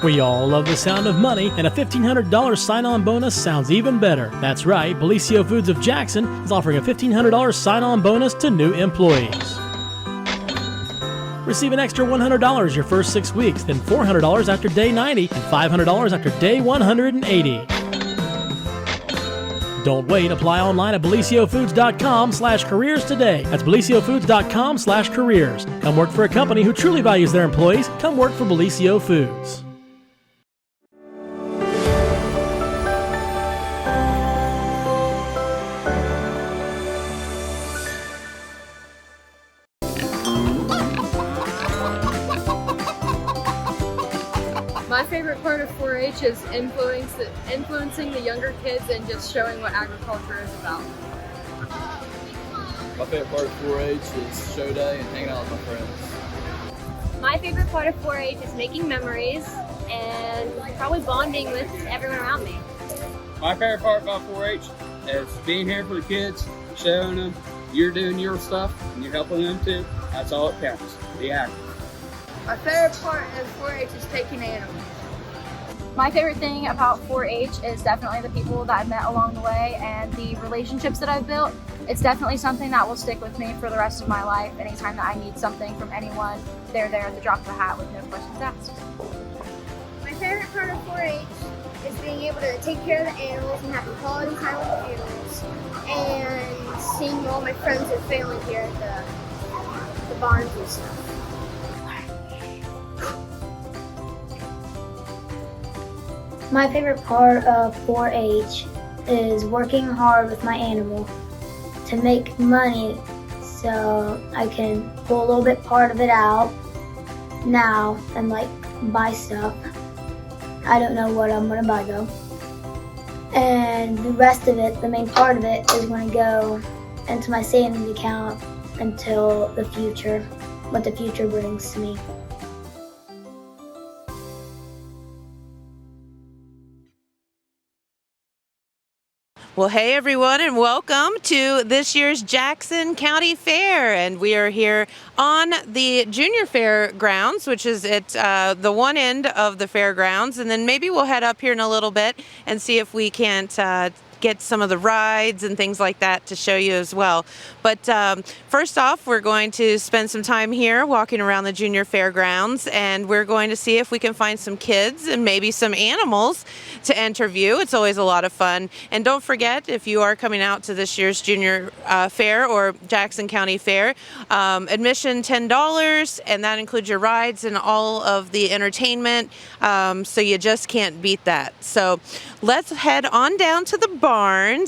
We all love the sound of money, and a $1,500 sign-on bonus sounds even better. That's right, Belicio Foods of Jackson is offering a $1,500 sign-on bonus to new employees. Receive an extra $100 your first 6 weeks, then $400 after day 90, and $500 after day 180. Don't wait. Apply online at beliciofoods.com/careers today. That's beliciofoods.com/careers. Come work for a company who truly values their employees. Come work for Belicio Foods. My favorite part of 4-H is influencing the younger kids and just showing what agriculture is about. My favorite part of 4-H is show day and hanging out with my friends. My favorite part of 4-H is making memories and probably bonding with everyone around me. My favorite part about 4-H is being here for the kids, showing them you're doing your stuff and you're helping them too. That's all it counts. Be active. My favorite part of 4-H is taking animals. My favorite thing about 4-H is definitely the people that I've met along the way and the relationships that I've built. It's definitely something that will stick with me for the rest of my life. Anytime that I need something from anyone, they're there at the drop of a hat with no questions asked. My favorite part of 4-H is being able to take care of the animals and having quality time with the animals and seeing all my friends and family here at the barns and stuff. My favorite part of 4-H is working hard with my animal to make money so I can pull a little bit part of it out now and like buy stuff. I don't know what I'm gonna buy though. And the rest of it, the main part of it, is gonna go into my savings account until the future, what the future brings to me. Well, hey everyone, and welcome to this year's Jackson County Fair. And we are here on the Junior Fair grounds, which is at the one end of the fairgrounds. And then maybe we'll head up here in a little bit and see if we can't get some of the rides and things like that to show you as well. But first off, we're going to spend some time here walking around the Junior Fairgrounds, and we're going to see if we can find some kids and maybe some animals to interview. It's always a lot of fun. And don't forget, if you are coming out to this year's Junior Fair or Jackson County Fair, admission $10, and that includes your rides and all of the entertainment. So you just can't beat that. So let's head on down to the barns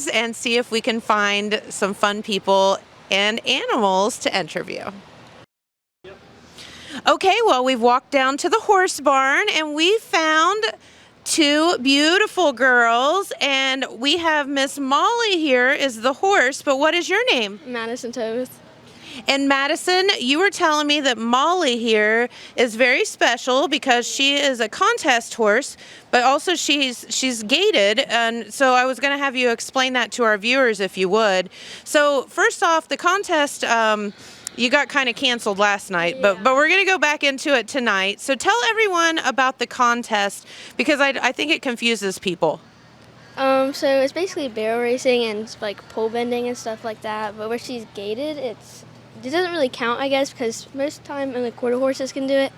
and see if we can find some fun people and animals to interview. Okay, well, we've walked down to the horse barn and we found two beautiful girls, and we have Miss Molly here is the horse, but what is your name? Madison Toth. And Madison, you were telling me that Molly here is very special because she is a contest horse, but also she's gaited, and so I was going to have you explain that to our viewers if you would. So first off, the contest, you got kind of canceled last night, yeah. but we're going to go back into it tonight. So tell everyone about the contest because I think it confuses people. So it's basically barrel racing and like pole bending and stuff like that, but where she's gaited, it doesn't really count, I guess, because most of the time only quarter horses can do it,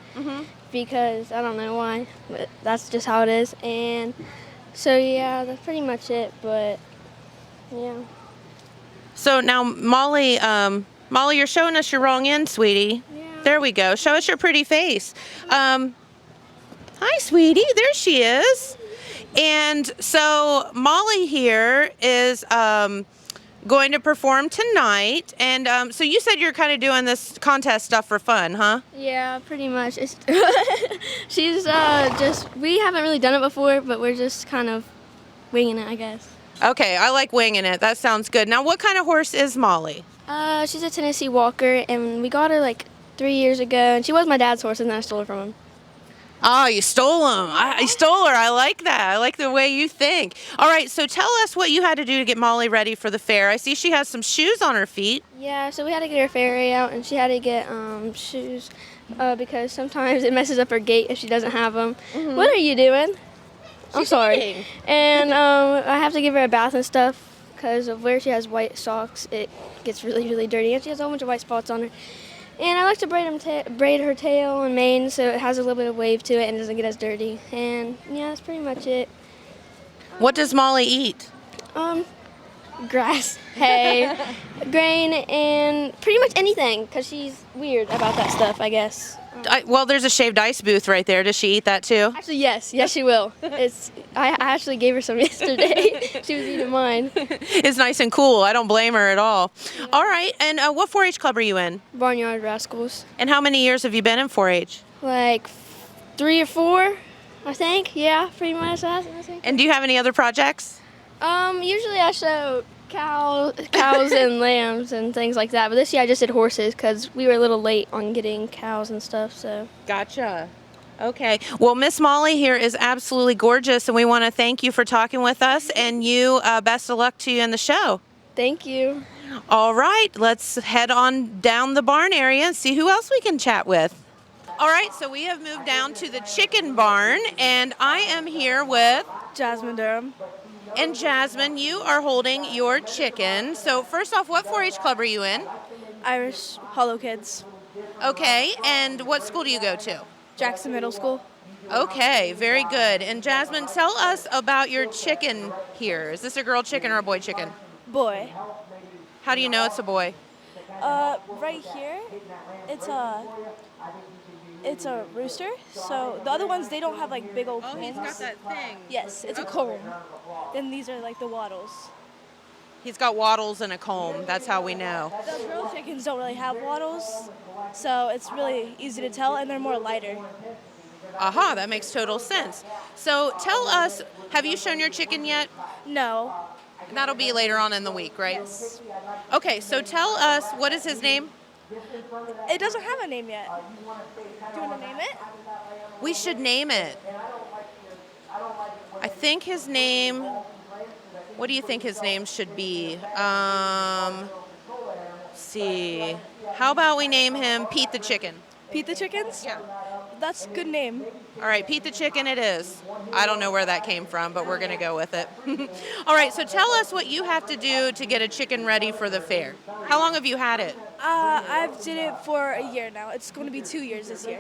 because I don't know why, but that's just how it is. And so yeah, that's pretty much it, but yeah. So now Molly, Molly, you're showing us your wrong end, sweetie. Yeah. There we go. Show us your pretty face. Hi, sweetie. There she is. And so Molly here is going to perform tonight. And so you said you're kind of doing this contest stuff for fun, huh? Yeah, pretty much. It's she's we haven't really done it before, but we're just kind of winging it, I guess. Okay, I like winging it. That sounds good. Now, what kind of horse is Molly? She's a Tennessee Walker, and we got her like 3 years ago, and she was my dad's horse, and then I stole her from him. Oh, you stole him. I stole her. I like that. I like the way you think. All right, so tell us what you had to do to get Molly ready for the fair. I see she has some shoes on her feet. Yeah, so we had to get her ferry out, and she had to get shoes because sometimes it messes up her gait if she doesn't have them. What are you doing? I'm sorry. eating. And I have to give her a bath and stuff because of where she has white socks. It gets really, really dirty, and she has a whole bunch of white spots on her. And I like to braid her tail and mane so it has a little bit of wave to it and doesn't get as dirty. And yeah, that's pretty much it. What does Molly eat? Grass, hay, grain, and pretty much anything because she's weird about that stuff, I guess. Well, there's a shaved ice booth right there. Does she eat that too? Actually, yes, she will. I actually gave her some yesterday. She was eating mine. It's nice and cool. I don't blame her at all. All right, and what 4-H club are you in? Barnyard Rascals. And how many years have you been in 4-H? Like 3 or 4, I think. Yeah, pretty much. I think. And do you have any other projects? Usually I show cows and lambs and things like that. But this year I just did horses because we were a little late on getting cows and stuff. So. Gotcha. Okay. Well, Miss Molly here is absolutely gorgeous, and we want to thank you for talking with us. And you, best of luck to you in the show. Thank you. All right, let's head on down the barn area and see who else we can chat with. All right, so we have moved down to the chicken barn, and I am here with Jasmine Durham. And Jasmine, you are holding your chicken. So first off, what 4-H club are you in? Irish Hollow Kids. Okay, and what school do you go to? Jackson Middle School. Okay, very good. And Jasmine, tell us about your chicken here. Is this a girl chicken or a boy chicken? Boy. How do you know it's a boy? Right here, it's a rooster. So the other ones, they don't have like big old combs. Oh, he's got that thing. Yes, it's a comb. Then these are like the wattles. He's got wattles and a comb. That's how we know. The girl chickens don't really have wattles, so it's really easy to tell, and they're more lighter. Aha, that makes total sense. So tell us, have you shown your chicken yet? No. That'll be later on in the week, right? Yes. Okay, so tell us, what is his name? It doesn't have a name yet. Do you want to name it? We should name it. I think his name, what do you think his name should be? Let's see. How about we name him Pete the Chicken? Pete the Chickens? Yeah. That's a good name. All right, Pete the Chicken it is. I don't know where that came from, but we're going to go with it. All right, so tell us what you have to do to get a chicken ready for the fair. How long have you had it? I've did it for a year now. It's going to be 2 years this year.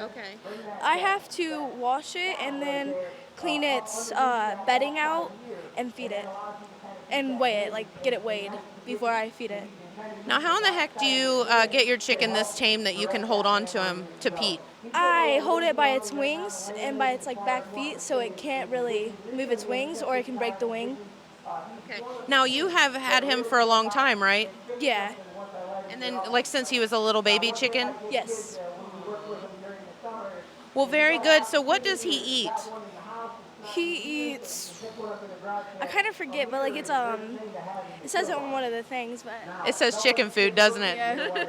Okay. I have to wash it and then clean its bedding out and feed it. And weigh it, like get it weighed before I feed it. Now, how in the heck do you get your chicken this tame that you can hold on to him, to Pete? I hold it by its wings and by its like back feet so it can't really move its wings or it can break the wing. Okay. Now, you have had him for a long time, right? Yeah. And then, like, since he was a little baby chicken? Yes. Well, very good. So what does he eat? He eats, I kind of forget, but like it's it says it on one of the things, but it says chicken food, doesn't it? Yeah.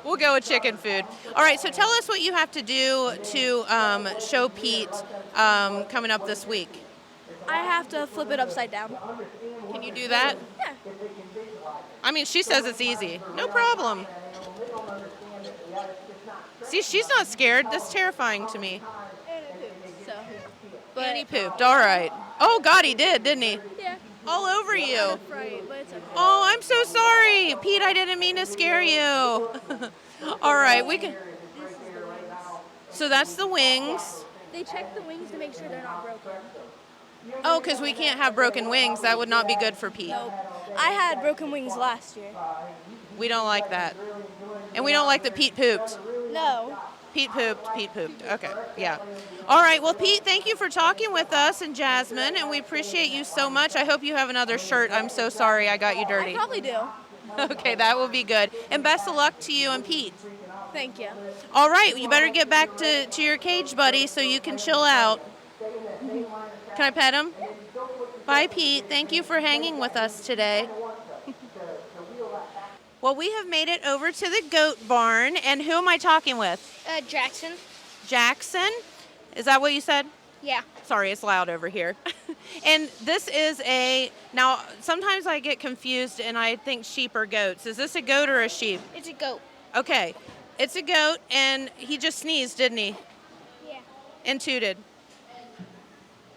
We'll go with chicken food. All right, so tell us what you have to do to show Pete coming up this week. I have to flip it upside down. Can you do that? Yeah. I mean, she says it's easy. No problem. See, she's not scared. That's terrifying to me. And he pooped. All right. Oh, God, he did, didn't he? Yeah. All over you. Right, but it's okay. Oh, I'm so sorry. Pete, I didn't mean to scare you. All right, we can. So that's the wings. They check the wings to make sure they're not broken. Oh, because we can't have broken wings. That would not be good for Pete. Nope. I had broken wings last year. We don't like that. And we don't like that Pete pooped. No. Pete pooped. Okay, yeah. All right, well, Pete, thank you for talking with us and Jasmine, and we appreciate you so much. I hope you have another shirt. I'm so sorry I got you dirty. I probably do. Okay, that will be good. And best of luck to you and Pete. Thank you. All right, you better get back to your cage, buddy, so you can chill out. Can I pet him? Bye, Pete. Thank you for hanging with us today. Well, we have made it over to the goat barn, and who am I talking with? Jackson. Jackson? Is that what you said? Yeah. Sorry, it's loud over here. And this is now sometimes I get confused and I think sheep or goats. Is this a goat or a sheep? It's a goat. Okay. It's a goat, and he just sneezed, didn't he? Yeah. And tooted.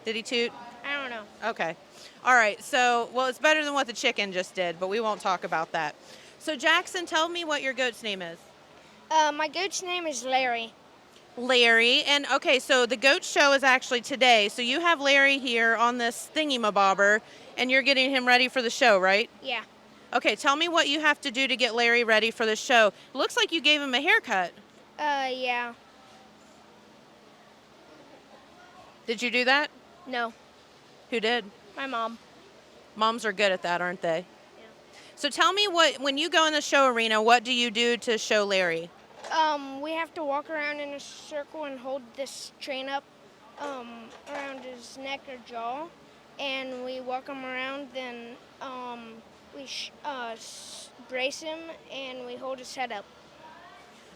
Did he toot? I don't know. Okay. All right. So, well, it's better than what the chicken just did, but we won't talk about that. So, Jackson, tell me what your goat's name is. My goat's name is Larry. Larry. And, okay, so the goat show is actually today. So you have Larry here on this thingy-mabobber, and you're getting him ready for the show, right? Yeah. Okay, tell me what you have to do to get Larry ready for the show. Looks like you gave him a haircut. Yeah. Did you do that? No. Who did? My mom. Moms are good at that, aren't they? Yeah. So tell me when you go in the show arena, what do you do to show Larry? We have to walk around in a circle and hold this train up around his neck or jaw, and we walk him around. Then we brace him and we hold his head up.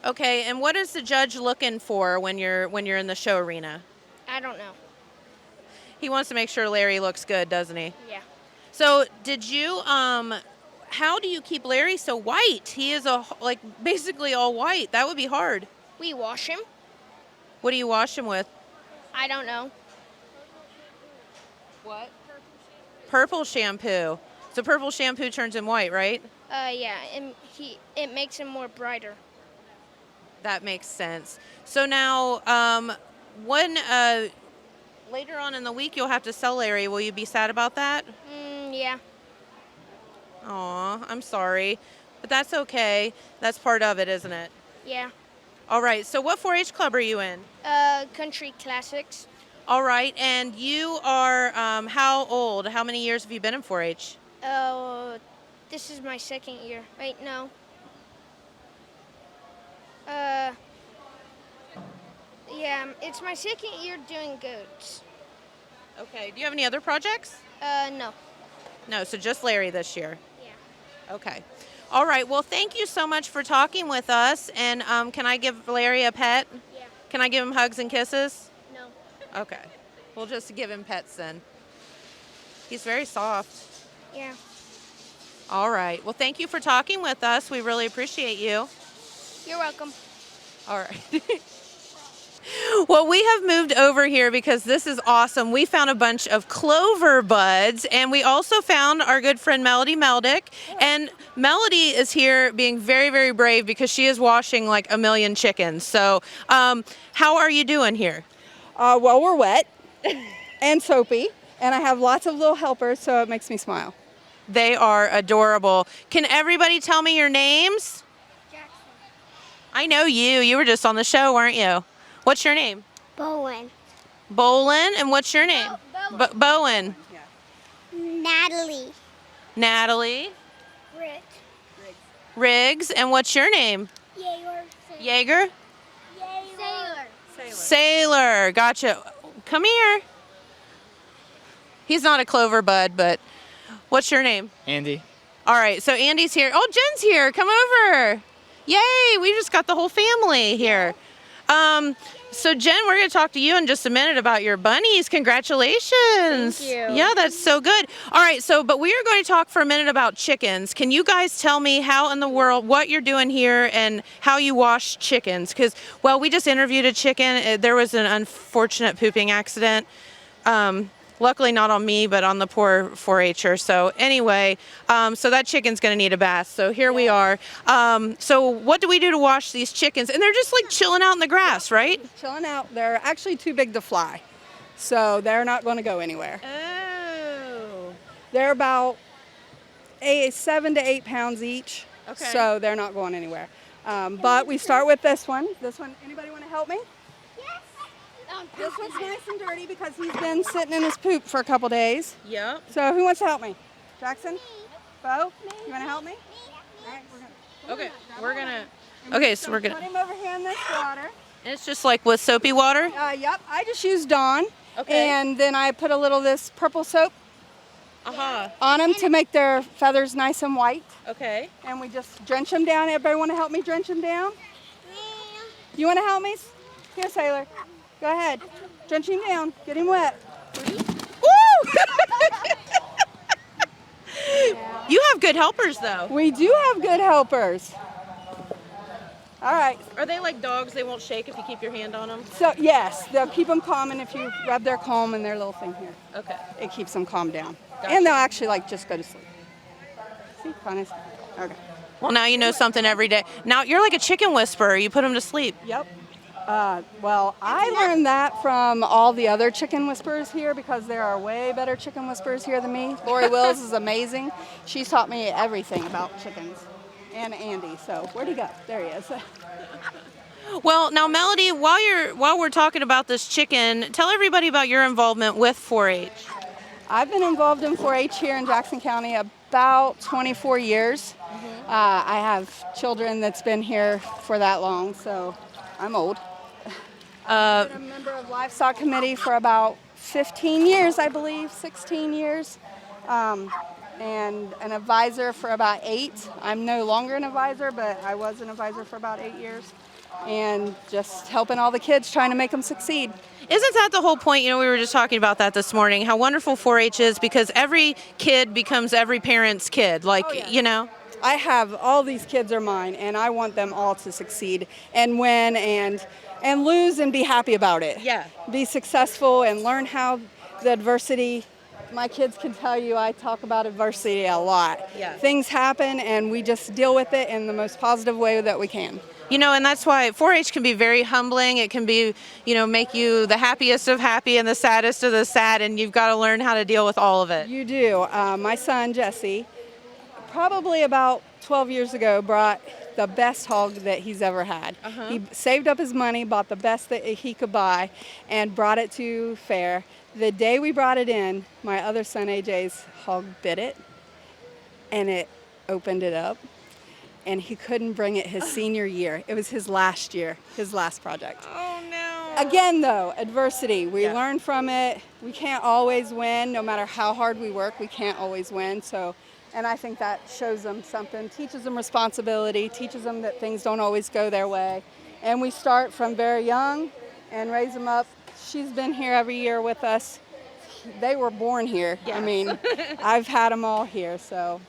Okay, and what is the judge looking for when you're in the show arena? I don't know. He wants to make sure Larry looks good, doesn't he? Yeah. So did you how do you keep Larry so white? He is basically all white. That would be hard. We wash him. What do you wash him with? I don't know. What? Purple shampoo. So purple shampoo turns him white, right? Yeah, and it makes him more brighter. That makes sense. So now, when later on in the week you'll have to sell Larry, will you be sad about that? Yeah. Aw, I'm sorry. But that's okay. That's part of it, isn't it? Yeah. All right, so what 4-H club are you in? Country Classics. All right, and you are how old? How many years have you been in 4-H? This is my second year. Wait, no. Yeah, it's my second year doing goats. Okay, do you have any other projects? No. No, so just Larry this year? Yeah. Okay. All right, well, thank you so much for talking with us. And can I give Larry a pet? Yeah. Can I give him hugs and kisses? No. Okay. We'll just give him pets then. He's very soft. Yeah. All right. Well, thank you for talking with us. We really appreciate you. You're welcome. All right. Well, we have moved over here because this is awesome. We found a bunch of clover buds, and we also found our good friend Melody Meldick. And Melody is here being very, very brave because she is washing like a million chickens. So how are you doing here? Well, we're wet and soapy, and I have lots of little helpers, so it makes me smile. They are adorable. Can everybody tell me your names? Jackson. I know you. You were just on the show, weren't you? What's your name? Bowen. Bolin. And what's your name? Bowen. Natalie. Natalie. Britt. Riggs. And what's your name? Jaeger. Jaeger? Sailor. Sailor. Gotcha. Come here. He's not a clover bud, but what's your name? Andy. All right, so Andy's here. Oh, Jen's here. Come over. Yay, we just got the whole family here. So Jen, we're going to talk to you in just a minute about your bunnies. Congratulations. Thank you. Yeah, that's so good. All right, but we are going to talk for a minute about chickens. Can you guys tell me how in the world, what you're doing here and how you wash chickens? Because, well, we just interviewed a chicken. There was an unfortunate pooping accident. Luckily not on me, but on the poor 4-H'er. So anyway, so that chicken's going to need a bath. So here we are. So what do we do to wash these chickens? And they're just like chilling out in the grass, right? Chilling out. They're actually too big to fly, so they're not going to go anywhere. Oh. They're about 7 to 8 pounds each, Okay. so they're not going anywhere. But we start with this one. This one, anybody want to help me? This one's nice and dirty because he's been sitting in his poop for a couple days. Yep. So who wants to help me? Jackson? Bo? You want to help me? All right, We're gonna. Okay, so we're Put gonna. him over here in this water. And it's just like with soapy water. Yep. I just use Dawn. Okay. And then I put a little of this purple soap Uh-huh. on them to make their feathers nice and white. Okay. And we just drench them down. Everybody want to help me drench them down? You want to help me? Here, Sailor. Go ahead. Drench him down. Get him wet. Woo! You have good helpers, though. We do have good helpers. All right. Are they like dogs? They won't shake if you keep your hand on them? So, yes, they'll keep them calm, and if you rub their comb and their little thing here, Okay. it keeps them calmed down. Gotcha. And they'll actually, like, just go to sleep. See, honest. Okay. Well, now you know something every day. Now, you're like a chicken whisperer. You put them to sleep. Yep. Well, I learned that from all the other chicken whisperers here because there are way better chicken whisperers here than me. Lori Wills is amazing. She's taught me everything about chickens. And Andy. So where'd he go? There he is. Well, now, Melody, while we're talking about this chicken, tell everybody about your involvement with 4-H. I've been involved in 4-H here in Jackson County about 24 years. I have children that's been here for that long, so I'm old. I've been a member of Livestock Committee for about 15 years, I believe, 16 years, and an advisor for about 8. I'm no longer an advisor, but I was an advisor for about 8 years, and just helping all the kids, trying to make them succeed. Isn't that the whole point? You know, we were just talking about that this morning, how wonderful 4-H is because every kid becomes every parent's kid, like, you know? I have all these kids are mine, and I want them all to succeed and win and lose and be happy about it. Yeah. Be successful and learn how the adversity. My kids can tell you I talk about adversity a lot. Yeah. Things happen, and we just deal with it in the most positive way that we can. You know, and that's why 4-H can be very humbling. It can be, you know, make you the happiest of happy and the saddest of the sad, and you've got to learn how to deal with all of it. You do. My son, Jesse, probably about 12 years ago, brought the best hog that he's ever had. He saved up his money, bought the best that he could buy, and brought it to fair. The day we brought it in, my other son, AJ's hog bit it, and it opened it up, and he couldn't bring it his senior year. It was his last year, his last project. Oh, no. Again, though, adversity. We learn from it. We can't always win. No matter how hard we work, we can't always win. And I think that shows them something, teaches them responsibility, teaches them that things don't always go their way. And we start from very young and raise them up. She's been here every year with us. They were born here. Yes. I mean, I've had them all here, so.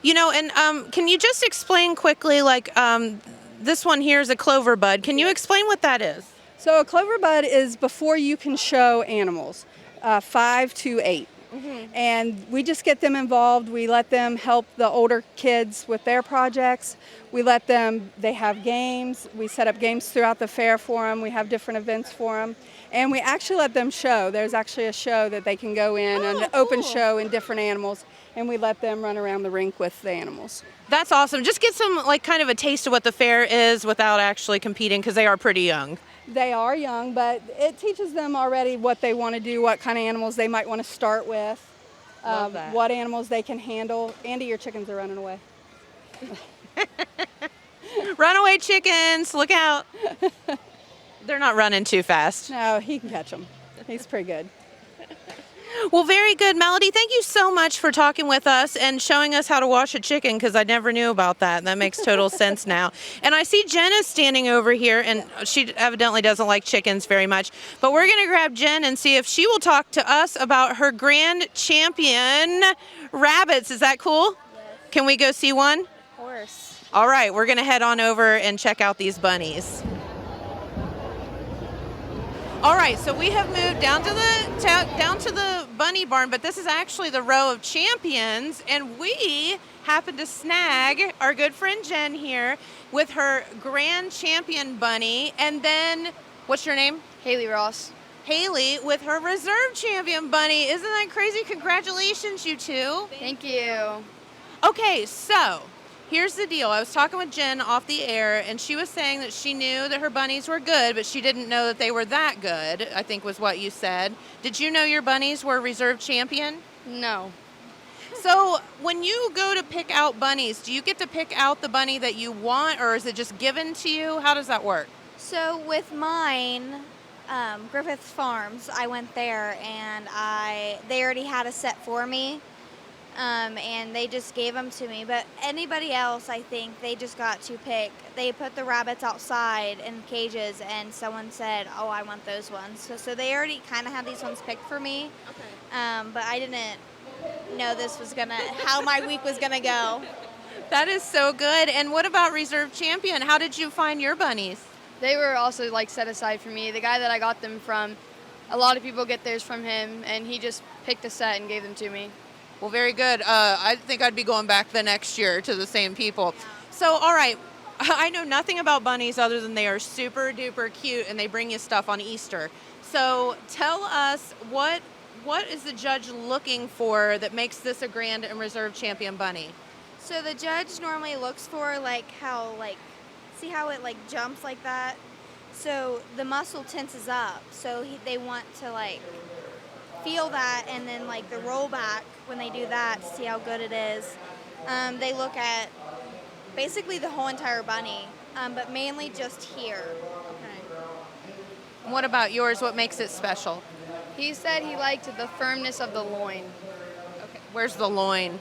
You know, and can you just explain quickly, like this one here is a clover bud. Can you explain what that is? So a clover bud is before you can show animals, 5 to 8. And we just get them involved. We let them help the older kids with their projects. We let them, they have games. We set up games throughout the fair for them. We have different events for them. And we actually let them show. There's actually a show that they can go in, an open show in different animals. And we let them run around the rink with the animals. That's awesome. Just get some, like, kind of a taste of what the fair is without actually competing because they are pretty young. They are young, but it teaches them already what they want to do, what kind of animals they might want to start with, what animals they can handle. Andy, your chickens are running away. Runaway chickens, look out. They're not running too fast. No, he can catch them. He's pretty good. Well, very good, Melody. Thank you so much for talking with us and showing us how to wash a chicken because I never knew about that. That makes total sense now. And I see Jen is standing over here, and she evidently doesn't like chickens very much. But we're going to grab Jen and see if she will talk to us about her grand champion rabbits. Is that cool? Yes. Can we go see one? Of course. All right, we're going to head on over and check out these bunnies. All right, so we have moved down to the bunny barn, but this is actually the row of champions, and we happened to snag our good friend Jen here with her grand champion bunny, and then, what's your name? Haley Ross. Haley with her reserve champion bunny. Isn't that crazy? Congratulations, you two. Thank you. Okay, so here's the deal. I was talking with Jen off the air, and she was saying that she knew that her bunnies were good, but she didn't know that they were that good, I think was what you said. Did you know your bunnies were reserve champion? No. So when you go to pick out bunnies, do you get to pick out the bunny that you want, or is it just given to you? How does that work? So with mine, Griffith's Farms, I went there, and they already had a set for me. And they just gave them to me. But anybody else, I think, they just got to pick. They put the rabbits outside in cages, and someone said, oh, I want those ones. So they already kind of had these ones picked for me. Okay. But I didn't know this was how my week was going to go. That is so good. And what about Reserve Champion? How did you find your bunnies? They were also like set aside for me. The guy that I got them from, a lot of people get theirs from him, and he just picked a set and gave them to me. Well, very good. I think I'd be going back the next year to the same people. So, all right. I know nothing about bunnies other than they are super duper cute and they bring you stuff on Easter. So tell us what is the judge looking for that makes this a Grand and Reserve Champion bunny? So the judge normally looks for see how it like jumps like that? So the muscle tenses up. So they want to like feel that, and then like the roll back when they do that to see how good it is. They look at basically the whole entire bunny, but mainly just here. And what about yours? What makes it special? He said he liked the firmness of the loin. Okay. Where's the loin?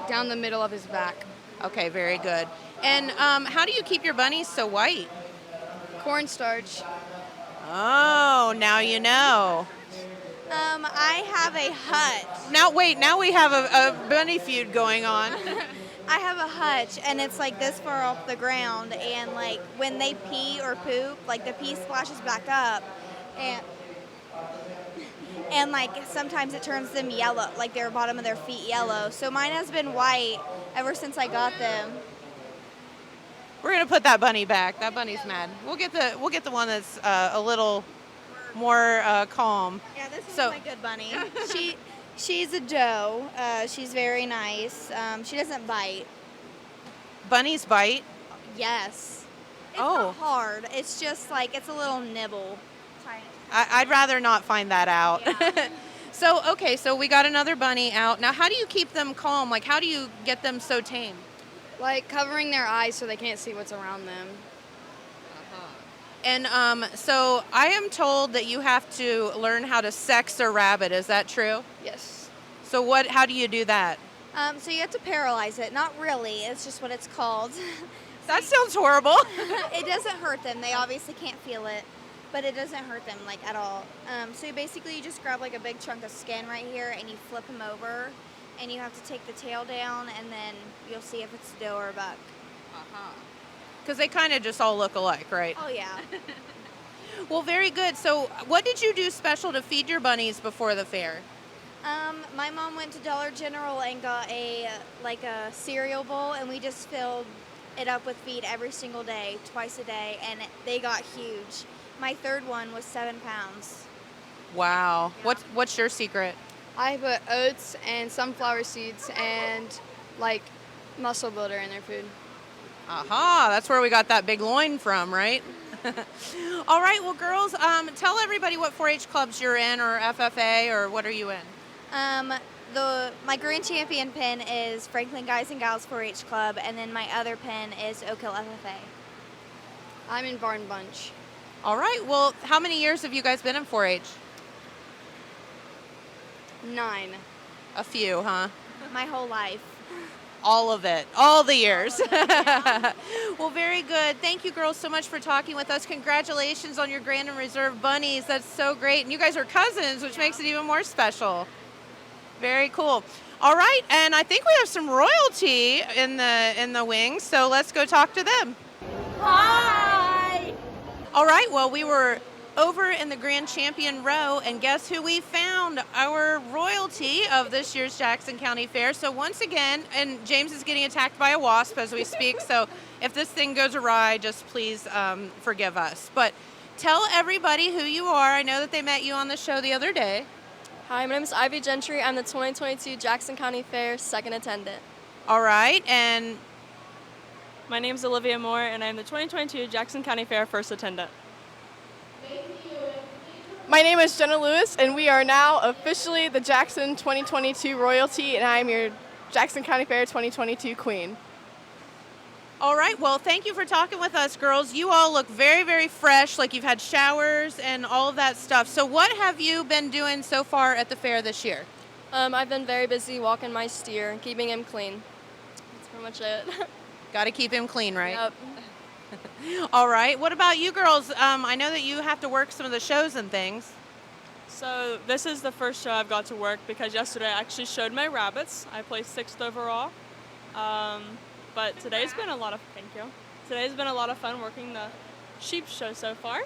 Down the middle of his back. Okay, very good. And how do you keep your bunnies so white? Cornstarch. Oh, now you know. I have a hutch. Now we have a bunny feud going on. I have a hutch, and it's like this far off the ground, and like when they pee or poop, like the pee splashes back up, and like sometimes it turns them yellow, like their bottom of their feet yellow. So mine has been white ever since I got them. We're gonna put that bunny back. That bunny's mad. We'll get the one that's a little more calm. Yeah, this is my good bunny. She's a doe. She's very nice. She doesn't bite. Bunnies bite? Yes. It's not hard. It's just like it's a little nibble. I'd rather not find that out. Yeah. So we got another bunny out. Now, how do you keep them calm? Like, how do you get them so tame? Like covering their eyes so they can't see what's around them. And so I am told that you have to learn how to sex a rabbit. Is that true? Yes. So how do you do that? So you have to paralyze it. Not really. It's just what it's called. That sounds horrible. It doesn't hurt them. They obviously can't feel it, but it doesn't hurt them like at all. So you just grab like a big chunk of skin right here and you flip them over, and you have to take the tail down, and then you'll see if it's a doe or a buck. Because they kind of just all look alike, right? Oh yeah. Well, very good. So what did you do special to feed your bunnies before the fair? My mom went to Dollar General and got a cereal bowl, and we just filled it up with feed every single day, twice a day, and they got huge. My third one was 7 pounds. Wow. Yeah. What's your secret? I put oats and sunflower seeds and like muscle builder in their food. Aha, that's where we got that big loin from, right? All right, well, girls, tell everybody what 4-H clubs you're in, or FFA, or what are you in? My grand champion pin is Franklin Guys and Gals 4-H Club, and then my other pin is Oak Hill FFA. I'm in Barn Bunch. All right, well, how many years have you guys been in 4-H? 9. A few, huh? My whole life. All of it, all the years. Well, very good. Thank you, girls, so much for talking with us. Congratulations on your Grand and Reserve bunnies. That's so great. And you guys are cousins, which makes it even more special. Very cool. All right, and I think we have some royalty in the wings, so let's go talk to them. Hi! All right, well, we were over in the Grand Champion row, and guess who we found? Our royalty of this year's Jackson County Fair. So once again, and James is getting attacked by a wasp as we speak, so if this thing goes awry, just please forgive us. But tell everybody who you are. I know that they met you on the show the other day. Hi, my name is Ivy Gentry. I'm the 2022 Jackson County Fair second attendant. All right, and my name is Olivia Moore, and I'm the 2022 Jackson County Fair first attendant. My name is Jenna Lewis, and we are now officially the Jackson 2022 royalty, and I'm your Jackson County Fair 2022 queen. All right, well, thank you for talking with us, girls. You all look very, very fresh, like you've had showers and all of that stuff. So what have you been doing so far at the fair this year? I've been very busy walking my steer and keeping him clean. That's pretty much it. Got to keep him clean, right? Yep. All right. What about you girls? I know that you have to work some of the shows and things. So this is the first show I've got to work because yesterday I actually showed my rabbits. I placed 6th overall. but today's been a lot of fun working the sheep show so far.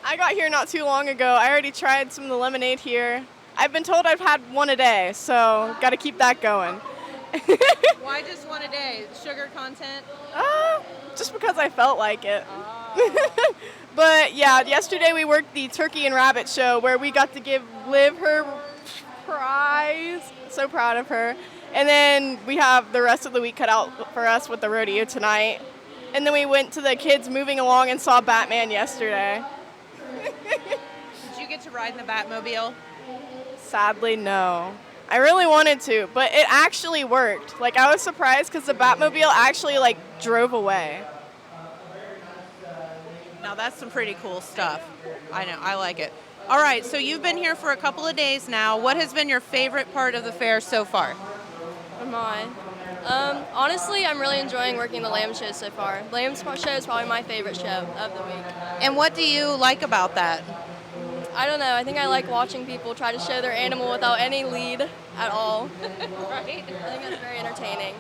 I got here not too long ago. I already tried some of the lemonade here. I've been told I've had one a day, so got to keep that going. Why just one a day? Sugar content? Just because I felt like it. But yeah, yesterday we worked the turkey and rabbit show where we got to give Liv her prize. So proud of her. And then we have the rest of the week cut out for us with the rodeo tonight. And then we went to the kids moving along and saw Batman yesterday. Did you get to ride in the Batmobile? Sadly, no. I really wanted to, but it actually worked. Like, I was surprised because the Batmobile actually, like, drove away. Now, that's some pretty cool stuff. I know, I like it. All right, so you've been here for a couple of days now. What has been your favorite part of the fair so far? Honestly, I'm really enjoying working the lamb show so far. Lamb show is probably my favorite show of the week. And what do you like about that? I don't know. I think I like watching people try to show their animal without any lead at all. Right? I think that's very entertaining.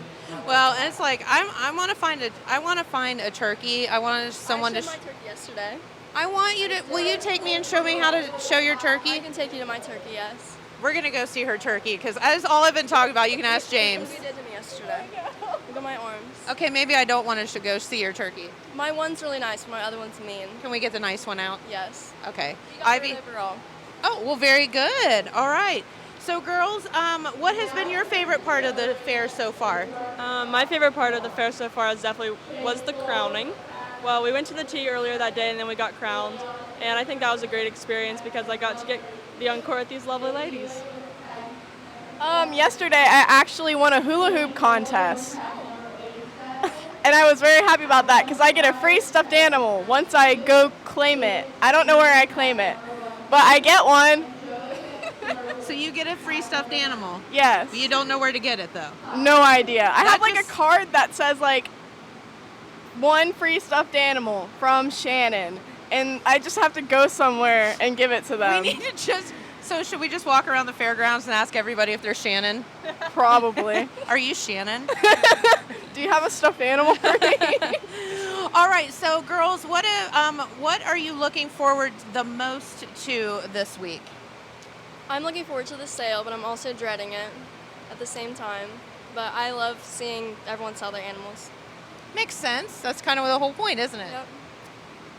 Well, and it's like I want to find a turkey. I want someone I showed my turkey yesterday. I want you to. Will you take me and show me how to show your turkey? I can take you to my turkey. Yes. We're gonna go see her turkey because that's all I've been talking about. You can ask James. Look what you did to me yesterday. Look at my arms. Okay, maybe I don't want to go see your turkey. My one's really nice, but my other one's mean. Can we get the nice one out? Yes. Okay. Ivy. Overall. Oh, well, very good. All right. So, girls, what has been your favorite part of the fair so far? My favorite part of the fair so far was the crowning. Well, we went to the tea earlier that day, and then we got crowned. And I think that was a great experience because I got to be on court with these lovely ladies. Yesterday, I actually won a hula hoop contest. And I was very happy about that because I get a free stuffed animal once I go claim it. I don't know where I claim it, but I get one. So you get a free stuffed animal? Yes. But you don't know where to get it, though? No idea. I have like a card that says like one free stuffed animal from Shannon, and I just have to go somewhere and give it to them. We need to just... So should we just walk around the fairgrounds and ask everybody if they're Shannon? Probably. Are you Shannon? Do you have a stuffed animal for me? All right, so girls, what are you looking forward the most to this week? I'm looking forward to the sale, but I'm also dreading it at the same time. But I love seeing everyone sell their animals. Makes sense. That's kind of the whole point, isn't it? Yep.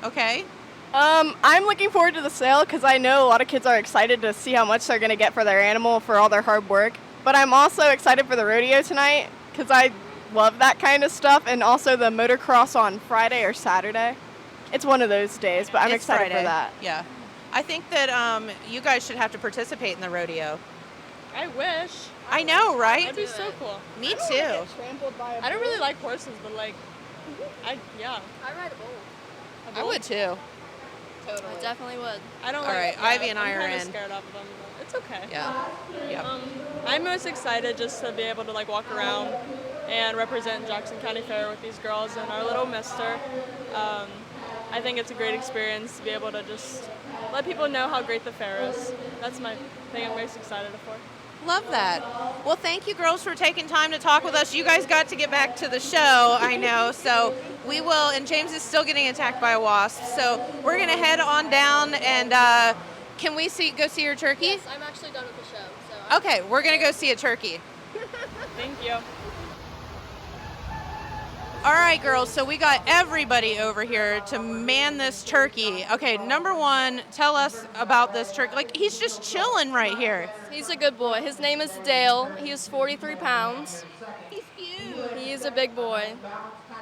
Okay. I'm looking forward to the sale because I know a lot of kids are excited to see how much they're going to get for their animal for all their hard work. But I'm also excited for the rodeo tonight because I love that kind of stuff, and also the motocross on Friday or Saturday. It's one of those days, but I'm excited Friday. for that. Yeah. I think that you guys should have to participate in the rodeo. I wish. I know, right? That'd be so cool. Me too. I don't really like horses, but like, I ride a bull. I would too. Totally. I definitely would. I don't. All right, Ivy and I are I'm in. kind of scared of them, but it's okay. Yeah. Yeah. I'm most excited just to be able to like walk around and represent Jackson County Fair with these girls and our little mister. I think it's a great experience to be able to just let people know how great the fair is. That's my thing I'm most excited for. Love that. Well, thank you, girls, for taking time to talk with us. You guys got to get back to the show, I know. So we will, and James is still getting attacked by a wasp. So we're going to head on down, and can we go see your turkey? Yes, I'm actually done with the show. So okay, we're going to go see a turkey. Thank you. All right, girls, so we got everybody over here to man this turkey. Okay, number one, tell us about this turkey. Like, he's just chilling right here. He's a good boy. His name is Dale. He is 43 pounds. He's huge. He is a big boy.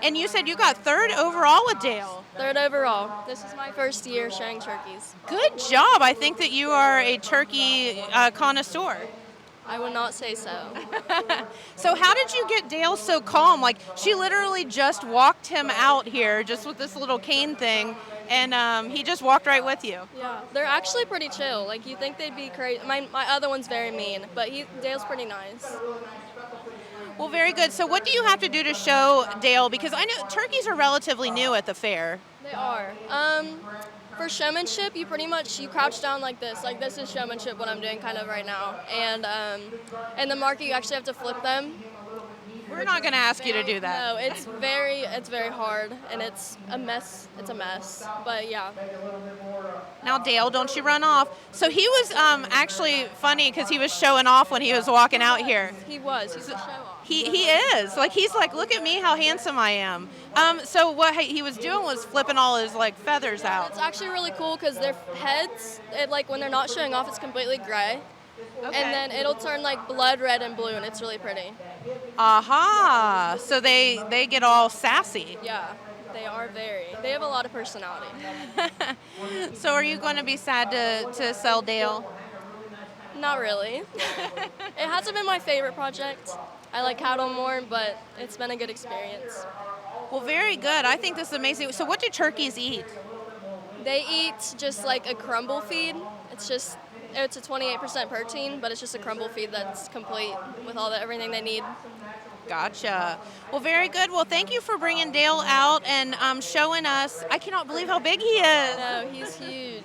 And you said you got third overall with Dale. Third overall. This is my first year showing turkeys. Good job. I think that you are a turkey connoisseur. I would not say so. So how did you get Dale so calm? Like, she literally just walked him out here just with this little cane thing, and he just walked right with you. Yeah, they're actually pretty chill. Like, you think they'd be crazy. My other one's very mean, but Dale's pretty nice. Well, very good. So what do you have to do to show Dale? Because I know turkeys are relatively new at the fair. They are. For showmanship, you crouch down like this. Like, this is showmanship, what I'm doing kind of right now. And in the market, you actually have to flip them. We're not going to ask you to do that. No, it's very hard, and it's a mess. It's a mess, but yeah. Now, Dale, don't you run off. So he was actually funny because he was showing off when he was walking out here. He's a show off. He is. Like, he's like, look at me, how handsome I am. So what he was doing was flipping all his, like, feathers out. It's actually really cool because their heads, when they're not showing off, it's completely gray. Okay. And then it'll turn, like, blood red and blue, and it's really pretty. Aha. So they get all sassy. Yeah. They have a lot of personality. So are you going to be sad to sell Dale? Not really. It hasn't been my favorite project. I like cattle more, but it's been a good experience. Well, very good. I think this is amazing. So what do turkeys eat? They eat just like a crumble feed. It's a 28% protein, but it's just a crumble feed that's complete with everything they need. Gotcha. Well, very good. Well, thank you for bringing Dale out and showing us. I cannot believe how big he is. No, he's huge.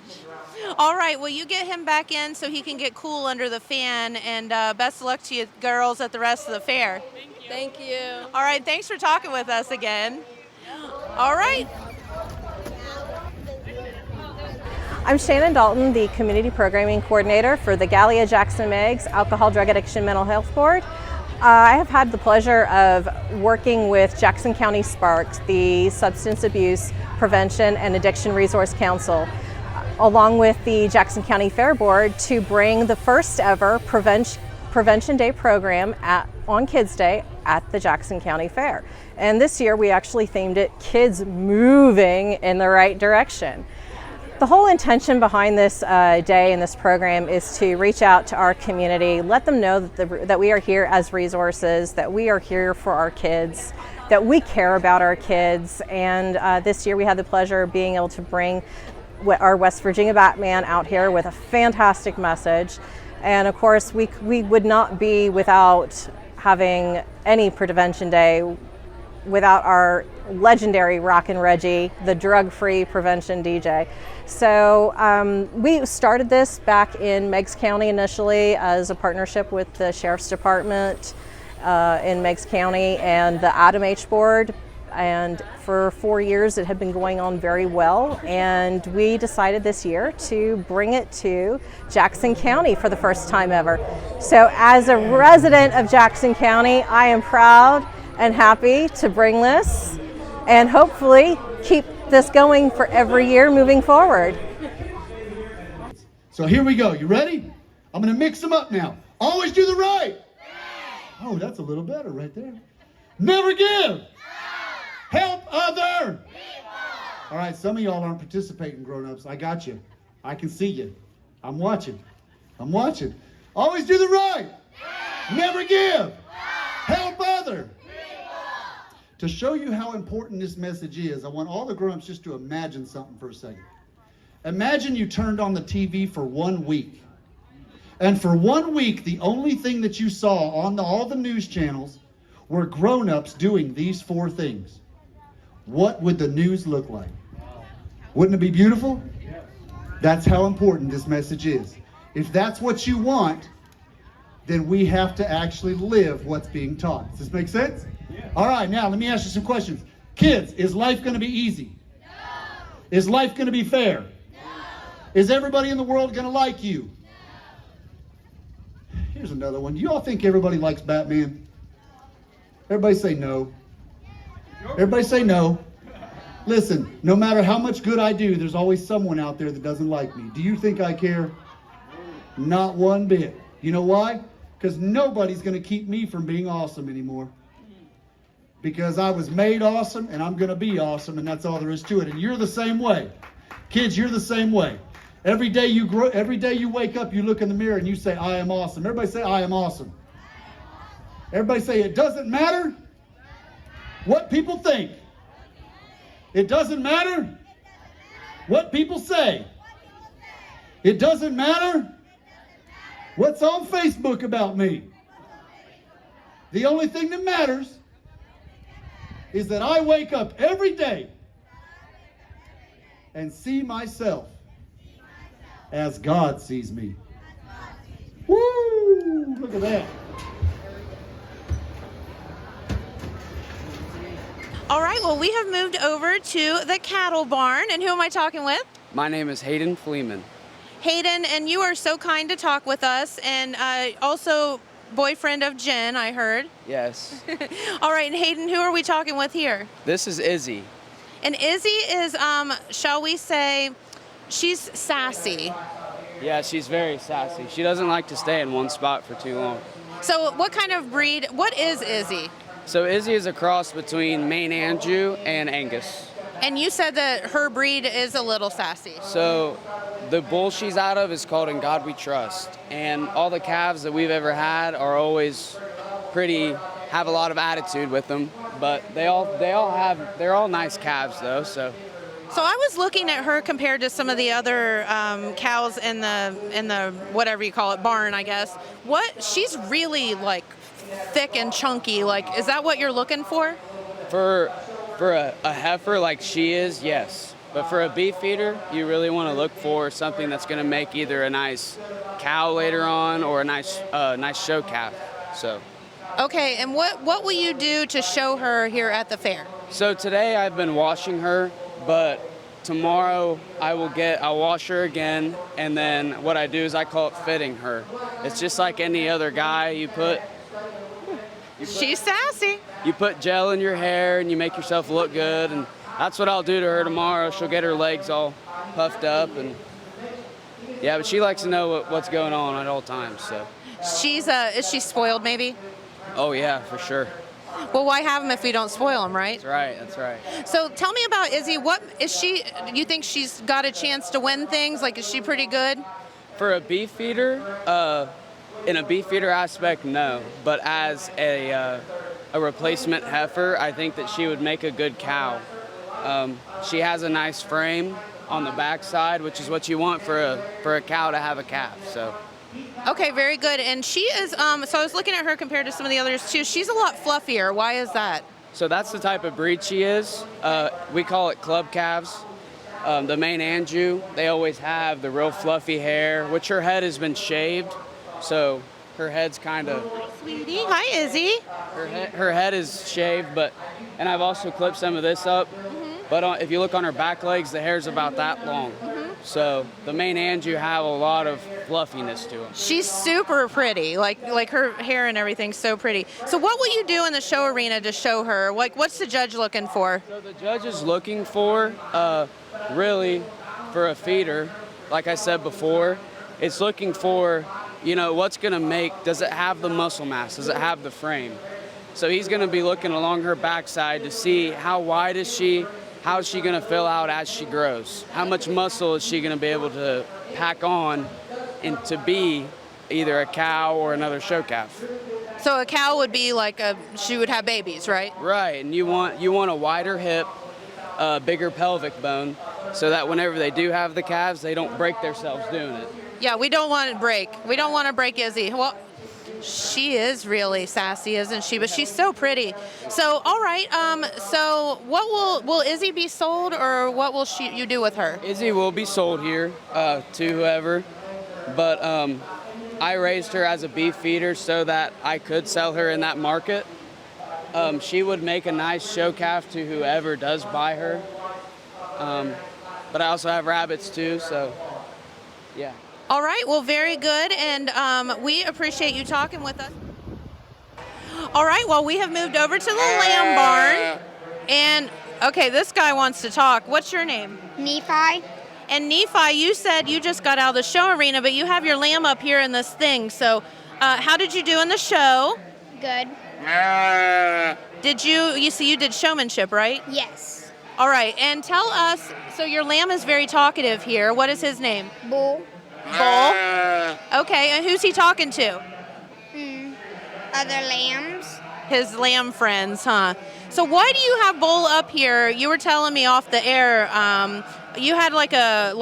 All right. Well, you get him back in so he can get cool under the fan. And best of luck to you girls at the rest of the fair. Thank you. All right. Thanks for talking with us again. All right. I'm Shannon Dalton, the Community Programming Coordinator for the Gallia Jackson Meigs Alcohol, Drug Addiction, Mental Health Board. I have had the pleasure of working with Jackson County Sparks, the Substance Abuse Prevention and Addiction Resource Council, along with the Jackson County Fair Board to bring the first ever Prevention Day program on Kids Day at the Jackson County Fair. And this year we actually themed it Kids Moving in the Right Direction. The whole intention behind this day and this program is to reach out to our community, let them know that we are here as resources, that we are here for our kids, that we care about our kids. And this year we had the pleasure of being able to bring our West Virginia Batman out here with a fantastic message. And of course, we would not be without having any Prevention Day without our legendary Rockin' Reggie, the drug-free prevention DJ. So we started this back in Meigs County initially as a partnership with the Sheriff's Department in Meigs County and the Adam H Board. And for 4 years it had been going on very well, and we decided this year to bring it to Jackson County for the first time ever. So as a resident of Jackson County, I am proud and happy to bring this and hopefully keep this going for every year moving forward. So here we go. You ready? I'm going to mix them up now. Always do the right. Oh, that's a little better right there. Never give. Help other. All right, some of y'all aren't participating, grown-ups. I got you. I can see you. I'm watching. Always do the right. Never give. Help other. To show you how important this message is, I want all the grown-ups just to imagine something for a second. Imagine you turned on the TV for 1 week. And for 1 week, the only thing that you saw on all the news channels were grown-ups doing these 4 things. What would the news look like? Wouldn't it be beautiful? That's how important this message is. If that's what you want, then we have to actually live what's being taught. Does this make sense? Yeah. All right, now let me ask you some questions. Kids, is life going to be easy? No. Is life going to be fair? No. Is everybody in the world going to like you? No. Here's another one. Do you all think everybody likes Batman? Everybody say no. Everybody say no. Listen, no matter how much good I do, there's always someone out there that doesn't like me. Do you think I care? Not one bit. You know why? Because nobody's going to keep me from being awesome anymore. Because I was made awesome and I'm going to be awesome, and that's all there is to it. And you're the same way. Kids, you're the same way. Every day you wake up, you look in the mirror and you say, I am awesome. Everybody say, I am awesome. Everybody say, it doesn't matter what people think. It doesn't matter what people say. It doesn't matter what's on Facebook about me. The only thing that matters is that I wake up every day and see myself as God sees me. Woo! Look at that. All right, well, we have moved over to the cattle barn, and who am I talking with? My name is Hayden Fleeman. Hayden, and you are so kind to talk with us, and also boyfriend of Jen, I heard. Yes. All right, and Hayden, who are we talking with here? This is Izzy. And Izzy is, shall we say, she's sassy. Yeah, she's very sassy. She doesn't like to stay in one spot for too long. So what kind of breed, what is Izzy? So Izzy is a cross between Maine Anjou and Angus. And you said that her breed is a little sassy. So the bull she's out of is called In God We Trust. And all the calves that we've ever had are always have a lot of attitude with them. But they're all nice calves though, so. So I was looking at her compared to some of the other cows in the whatever you call it, barn, I guess. She's really like thick and chunky. Like, is that what you're looking for? For a heifer like she is, yes. But for a beef feeder, you really want to look for something that's going to make either a nice cow later on or a nice show calf. So. Okay, and what will you do to show her here at the fair? So today I've been washing her, but tomorrow I'll wash her again, and then what I do is I call it fitting her. It's just like any other guy. She's sassy. You put gel in your hair and you make yourself look good, and that's what I'll do to her tomorrow. She'll get her legs all puffed up, and yeah, but she likes to know what's going on at all times. So is she spoiled maybe? Oh yeah, for sure. Well, why have them if we don't spoil them, right? That's right. So tell me about Izzy. What is she? Do you think she's got a chance to win things? Like, is she pretty good? For a beef feeder, in a beef feeder aspect, no. But as a replacement heifer, I think that she would make a good cow. She has a nice frame on the backside, which is what you want for a cow to have a calf. So. Okay, very good. And she is, so I was looking at her compared to some of the others too. She's a lot fluffier. Why is that? So that's the type of breed she is. We call it club calves. The Maine Anjou, they always have the real fluffy hair, which her head has been shaved. So her head's kind of... Hi, sweetie. Hi, Izzy. Her head is shaved, and I've also clipped some of this up. Mm-hmm. But if you look on her back legs, the hair's about that long. Mm-hmm. So the Maine Anjou have a lot of fluffiness to them. She's super pretty, like her hair and everything's so pretty. So what will you do in the show arena to show her? Like, what's the judge looking for? So the judge is looking for, really, for a feeder, like I said before, it's looking for, what's going to make, does it have the muscle mass? Does it have the frame? So he's going to be looking along her backside to see how wide is she, how is she going to fill out as she grows? How much muscle is she going to be able to pack on and to be either a cow or another show calf? So a cow would be like she would have babies, right? Right, and you want a wider hip, bigger pelvic bone, so that whenever they do have the calves, they don't break themselves doing it. Yeah, we don't want to break. We don't want to break Izzy. Well, she is really sassy, isn't she? But she's so pretty. So, all right. So, what will Izzy be sold, or what will you do with her? Izzy will be sold here to whoever, but I raised her as a beef feeder so that I could sell her in that market. She would make a nice show calf to whoever does buy her. But I also have rabbits too, so yeah. All right, well, very good, and we appreciate you talking with us. All right, well, we have moved over to the lamb barn, and, okay, this guy wants to talk. What's your name? Nephi. And Nephi, you said you just got out of the show arena, but you have your lamb up here in this thing, so how did you do in the show? Good. Did you did showmanship, right? Yes. All right, and tell us, so your lamb is very talkative here. What is his name? Bull. Bull? Okay, and who's he talking to? Other lambs. His lamb friends, huh? So why do you have Bull up here? You were telling me off the air, you had like a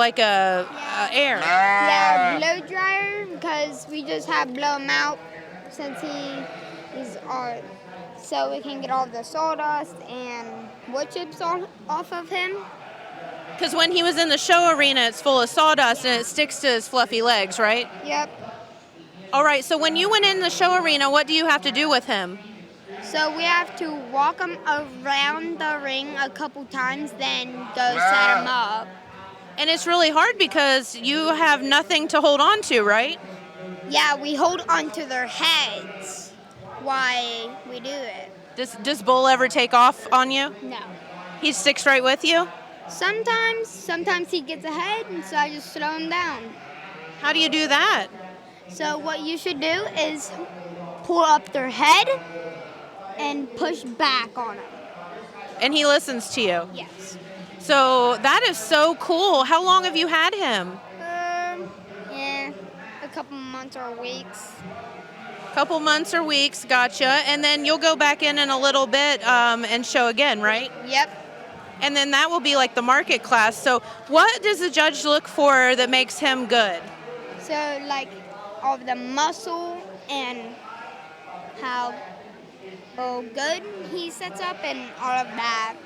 air. Yeah, blow dryer, because we just have blow him out since he's so we can get all the sawdust and wood chips off of him. Because when he was in the show arena, it's full of sawdust and it sticks to his fluffy legs, right? Yep. All right, so when you went in the show arena, what do you have to do with him? So we have to walk them around the ring a couple times, then go set them up. And it's really hard because you have nothing to hold on to, right? Yeah, we hold onto their heads while we do it. Does Bull ever take off on you? No. He sticks right with you? Sometimes he gets ahead, and so I just slow him down. How do you do that? So what you should do is pull up their head and push back on them. And he listens to you? Yes. So that is so cool. How long have you had him? Yeah, a couple months or weeks. Couple months or weeks, gotcha. And then you'll go back in a little bit and show again, right? Yep. And then that will be like the market class. So what does the judge look for that makes him good? So like all of the muscle and how good he sets up and all of that.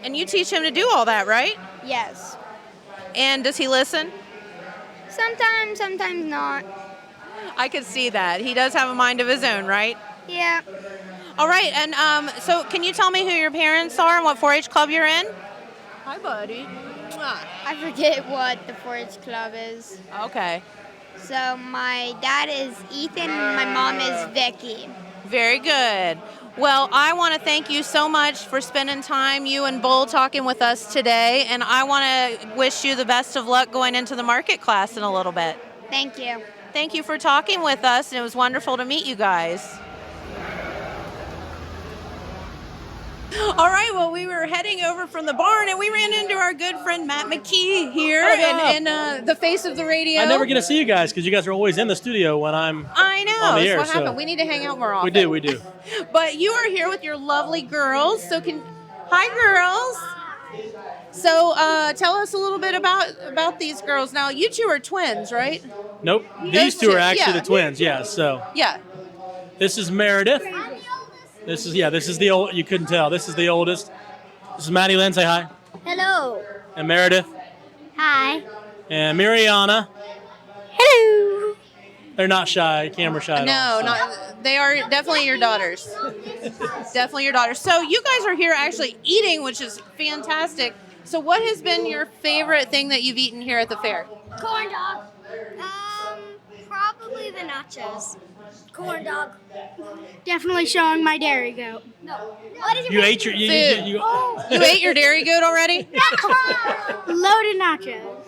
And you teach him to do all that, right? Yes. And does he listen? Sometimes not. I could see that. He does have a mind of his own, right? Yeah. All right, and so can you tell me who your parents are and what 4-H club you're in? Hi, buddy. I forget what the 4-H club is. Okay. So my dad is Ethan and my mom is Vicky. Very good. Well, I want to thank you so much for spending time, you and Bull, talking with us today, and I want to wish you the best of luck going into the market class in a little bit. Thank you. Thank you for talking with us, and it was wonderful to meet you guys. All right, well, we were heading over from the barn, and we ran into our good friend Matt McKee here, and the face of the radio. I never get to see you guys because you guys are always in the studio when I'm I know. on the That's air. what So happened. We need to hang out more often. we do. But you are here with your lovely girls. So hi, girls. So tell us a little bit about these girls. Now, you two are twins, right? Nope. Those These two two, are actually yeah. the twins. Yeah. So Yeah. this is Meredith. This is the old. You couldn't tell. This is the oldest. This is Maddie Lynn. Say hi. Hello. And Meredith. Hi. And Miriana. Hello. They're not shy. Camera shy. No, not. They are definitely your daughters. Definitely your daughters. So you guys are here actually eating, which is fantastic. So what has been your favorite thing that you've eaten here at the fair? Corn dog. Probably the nachos. Corn dog. Definitely showing my dairy goat. No. What is You ate your. You ate your dairy goat already? Loaded nachos.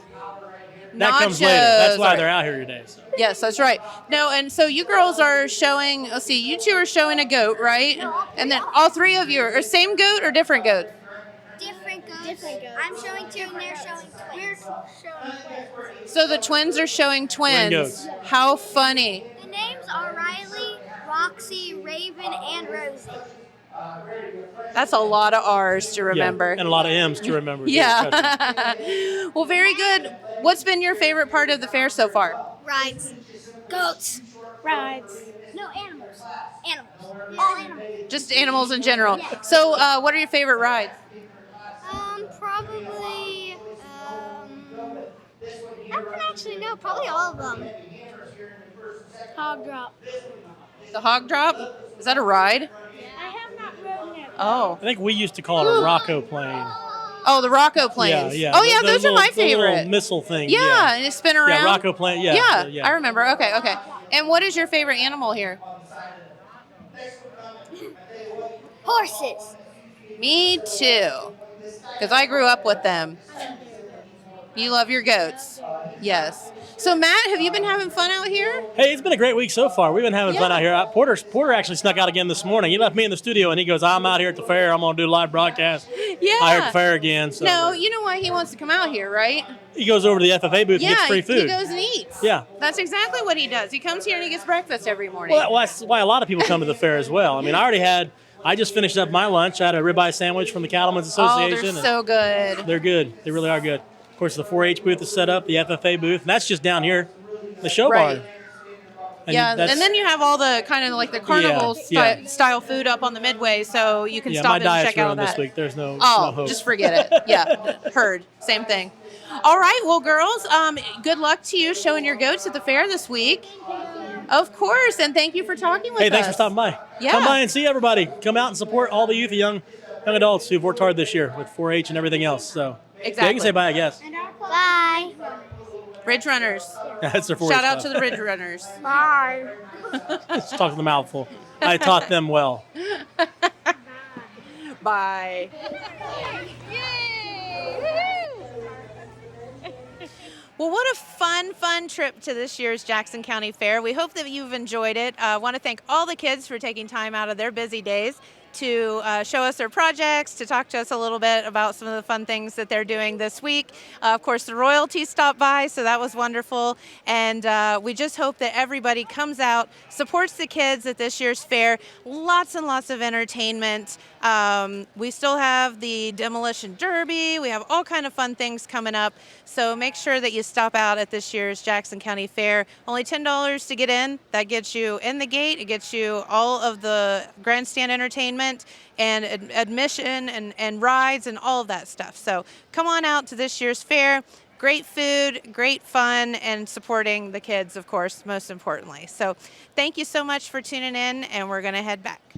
That comes later. That's why they're out here today. So. Yes, that's right. No, and so you girls are showing, let's see, you two are showing a goat, right? And then all three of you are same goat or different goat? Different goats. I'm showing two and they're showing twins. We're showing twins. So the twins are showing twins. Twin goats. How funny. The names are Riley, Roxy, Raven, and Rosie. That's a lot of R's to remember. Yeah, and a lot of M's to remember. Yeah. Well, very good. What's been your favorite part of the fair so far? Rides. Goats. Rides. No, animals. Animals. All animals. Just animals in general. So what are your favorite rides? Probably, I don't actually know. Probably all of them. Hog drop. The hog drop? Is that a ride? I have not ridden it. Oh. I think we used to call it a Rocco plane. Oh, the Rocco planes. Yeah. Oh, yeah, The those little- are my the little favorite. missile thing. Yeah, and it spin around. Yeah, Rocco plane. Yeah. I remember. Okay. And what is your favorite animal here? Horses. Me too. Because I grew up with them. You love your goats. Yes. So, Matt, have you been having fun out here? Hey, it's been a great week so far. We've been having fun out here. Porter actually snuck out again this morning. He left me in the studio and he goes, I'm out here at the fair. I'm going to do a live broadcast. Yeah. Out here at the fair again. So No, you know why he wants to come out here, right? he goes over to the FFA booth and gets free food. He goes and eats. Yeah. That's exactly what he does. He comes here and he gets breakfast every morning. Well, that's why a lot of people come to the fair as well. I mean, I just finished up my lunch. I had a ribeye sandwich from the Cattlemen's Association. Oh, they're so good. They're good. They really are good. Of course, the 4-H booth is set up, the FFA booth, and that's just down here, the show bar. And then you have all the kind of like the carnival style food up on the midway, so you can stop in and check out all that. This week. There's no hope. Just forget it. Yeah, heard. Same thing. All right, well, girls, good luck to you showing your goats at the fair this week. Of course, and thank you for talking with us. Hey, thanks for stopping by. Yeah. Come by and see everybody. Come out and support all the youth and young adults who've worked hard this year with 4-H and everything else. So Exactly. Yeah, you can say bye, I guess. Bye. Bridge Runners. That's their 4-H Shout out club. to the Bridge Runners. Bye. Let's talk to the mouthful. I taught them well. Bye. Well, what a fun trip to this year's Jackson County Fair. We hope that you've enjoyed it. I want to thank all the kids for taking time out of their busy days to show us their projects, to talk to us a little bit about some of the fun things that they're doing this week. Of course, the royalty stopped by, so that was wonderful. And we just hope that everybody comes out, supports the kids at this year's fair. Lots and lots of entertainment. We still have the Demolition Derby. We have all kind of fun things coming up. So make sure that you stop out at this year's Jackson County Fair. Only $10 to get in. That gets you in the gate. It gets you all of the grandstand entertainment and admission and rides and all of that stuff. So come on out to this year's fair. Great food, great fun, and supporting the kids, of course, most importantly. So thank you so much for tuning in, and we're going to head back.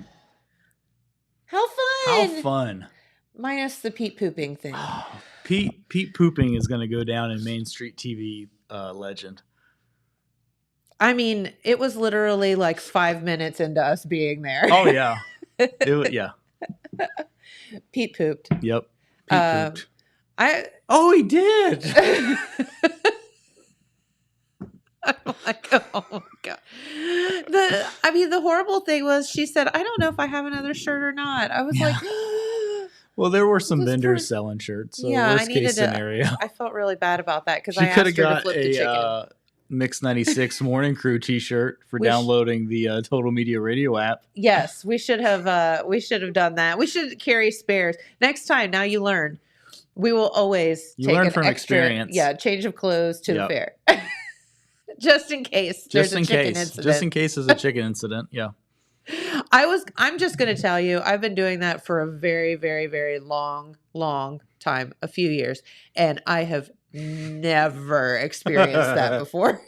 How fun! How fun. Minus the Pete pooping thing. Pete pooping is going to go down in Main Street TV legend. I mean, it was literally like 5 minutes into us being there. Oh, yeah. Yeah. Pete pooped. Yep. Pete pooped. Oh, he did. I'm like, oh my God. The horrible thing was she said, I don't know if I have another shirt or not. I was like, well, there were some vendors selling shirts. So yeah, worst case scenario. I felt really bad about that because She I asked could her have to got flip the chicken. Mix 96 Morning Crew t-shirt for downloading the Total Media Radio app. Yes, we should have done that. We should carry spares. Next time, now you learn. We will always take learn an from extra experience. change of clothes to the Yep. fair. Just in case there's a chicken incident. Just in case there's a chicken incident, yeah. I'm just going to tell you, I've been doing that for a very, very, very long time, a few years, and I have never experienced that before.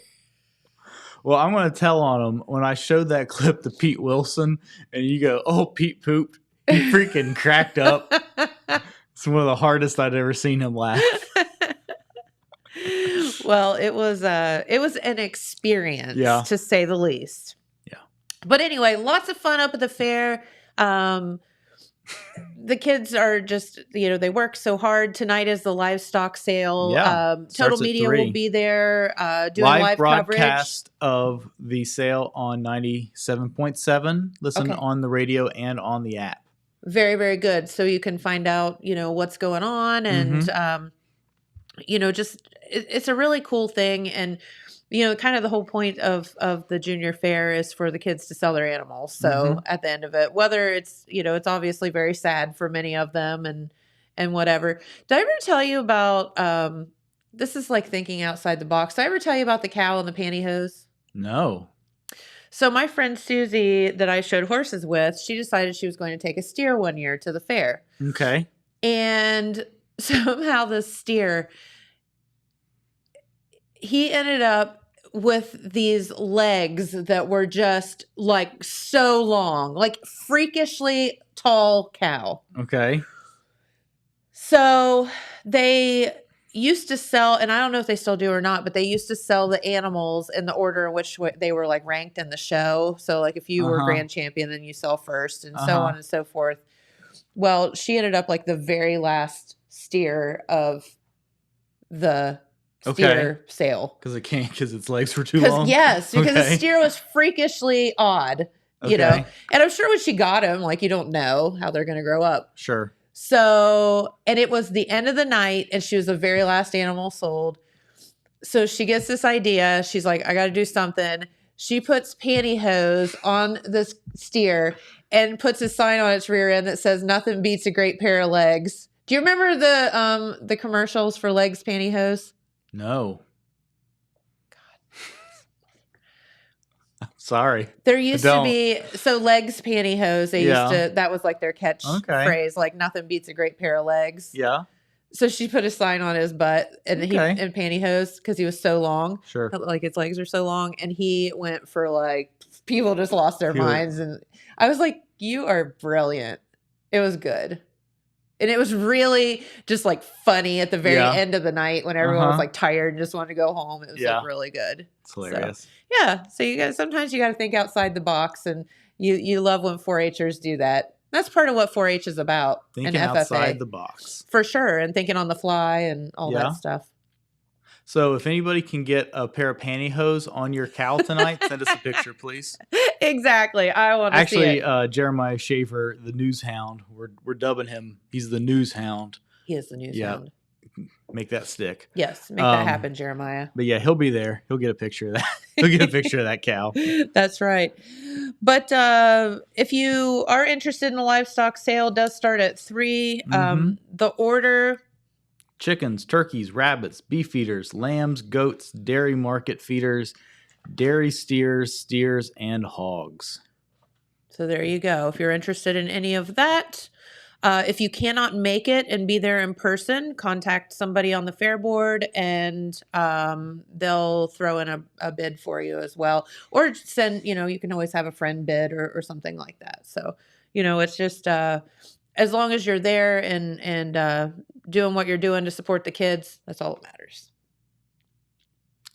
Well, I'm going to tell on him when I showed that clip to Pete Wilson, and you go, "Oh, Pete pooped." He freaking cracked up. It's one of the hardest I'd ever seen him laugh. Well, it was an experience, to say the least. Yeah. But anyway, lots of fun up at the fair. The kids are just, they work so hard. Tonight is the Livestock Sale. Yeah. Total Media will be there doing live broadcast of the sale on 97.7. Listen on the radio and on the app. Very, very good. So you can find out, what's going on and, just it's a really cool thing. And, kind of the whole point of the junior fair is for the kids to sell their animals. So at the end of it, whether it's, it's obviously very sad for many of them and whatever. Did I ever tell you about, this is like thinking outside the box. Did I ever tell you about the cow and the pantyhose? No. So my friend Susie that I showed horses with, she decided she was going to take a steer one year to the fair. Okay. And somehow the steer, he ended up with these legs that were just like so long, like freakishly tall cow. Okay. So they used to sell, and I don't know if they still do or not, but they used to sell the animals in the order in which they were like ranked in the show. So like if you were grand champion, then you sell first and so on and so forth. Well, she ended up like the very last steer of the steer sale. Because its legs were too long? Yes, because the steer was freakishly odd, you know. And I'm sure when she got him, like you don't know how they're going to grow up. Sure. So, and it was the end of the night and she was the very last animal sold. So she gets this idea. She's like, I got to do something. She puts pantyhose on this steer and puts a sign on its rear end that says, "Nothing beats a great pair of legs." Do you remember the commercials for Legs pantyhose? No. God. Sorry. There used to be, so Legs pantyhose, they used to, that was like their catch phrase, like nothing beats a great pair of legs. Yeah. So she put a sign on his butt and he in pantyhose because he was so long. Sure. Like his legs are so long. And he went for like, people just lost their minds. And I was like, you are brilliant. It was good. And it was really just like funny at the very end of the night when everyone was like tired and just wanted to go home. It was like really good. It's hilarious. So, yeah. So you guys, sometimes you got to think outside the box, and you love when 4-Hers do that. That's part of what 4-H is about. Thinking and FFA, outside the box. for sure. And thinking on the fly and all that stuff. So if anybody can get a pair of pantyhose on your cow tonight, send us a picture, please. Exactly. I want to see it. Jeremiah Shaver, the news hound, we're dubbing him. He's the news hound. He is the news hound. Make that stick. Yes, make that happen, Jeremiah. But yeah, he'll be there. He'll get a picture of that. He'll get a picture of that cow. That's right. But if you are interested in the livestock sale, it does start at 3. The order... Chickens, turkeys, rabbits, beef feeders, lambs, goats, dairy market feeders, dairy steers, and hogs. So there you go. If you're interested in any of that, if you cannot make it and be there in person, contact somebody on the fair board and they'll throw in a bid for you as well. Or send, you can always have a friend bid or something like that. So, it's just... as long as you're there and doing what you're doing to support the kids, that's all that matters.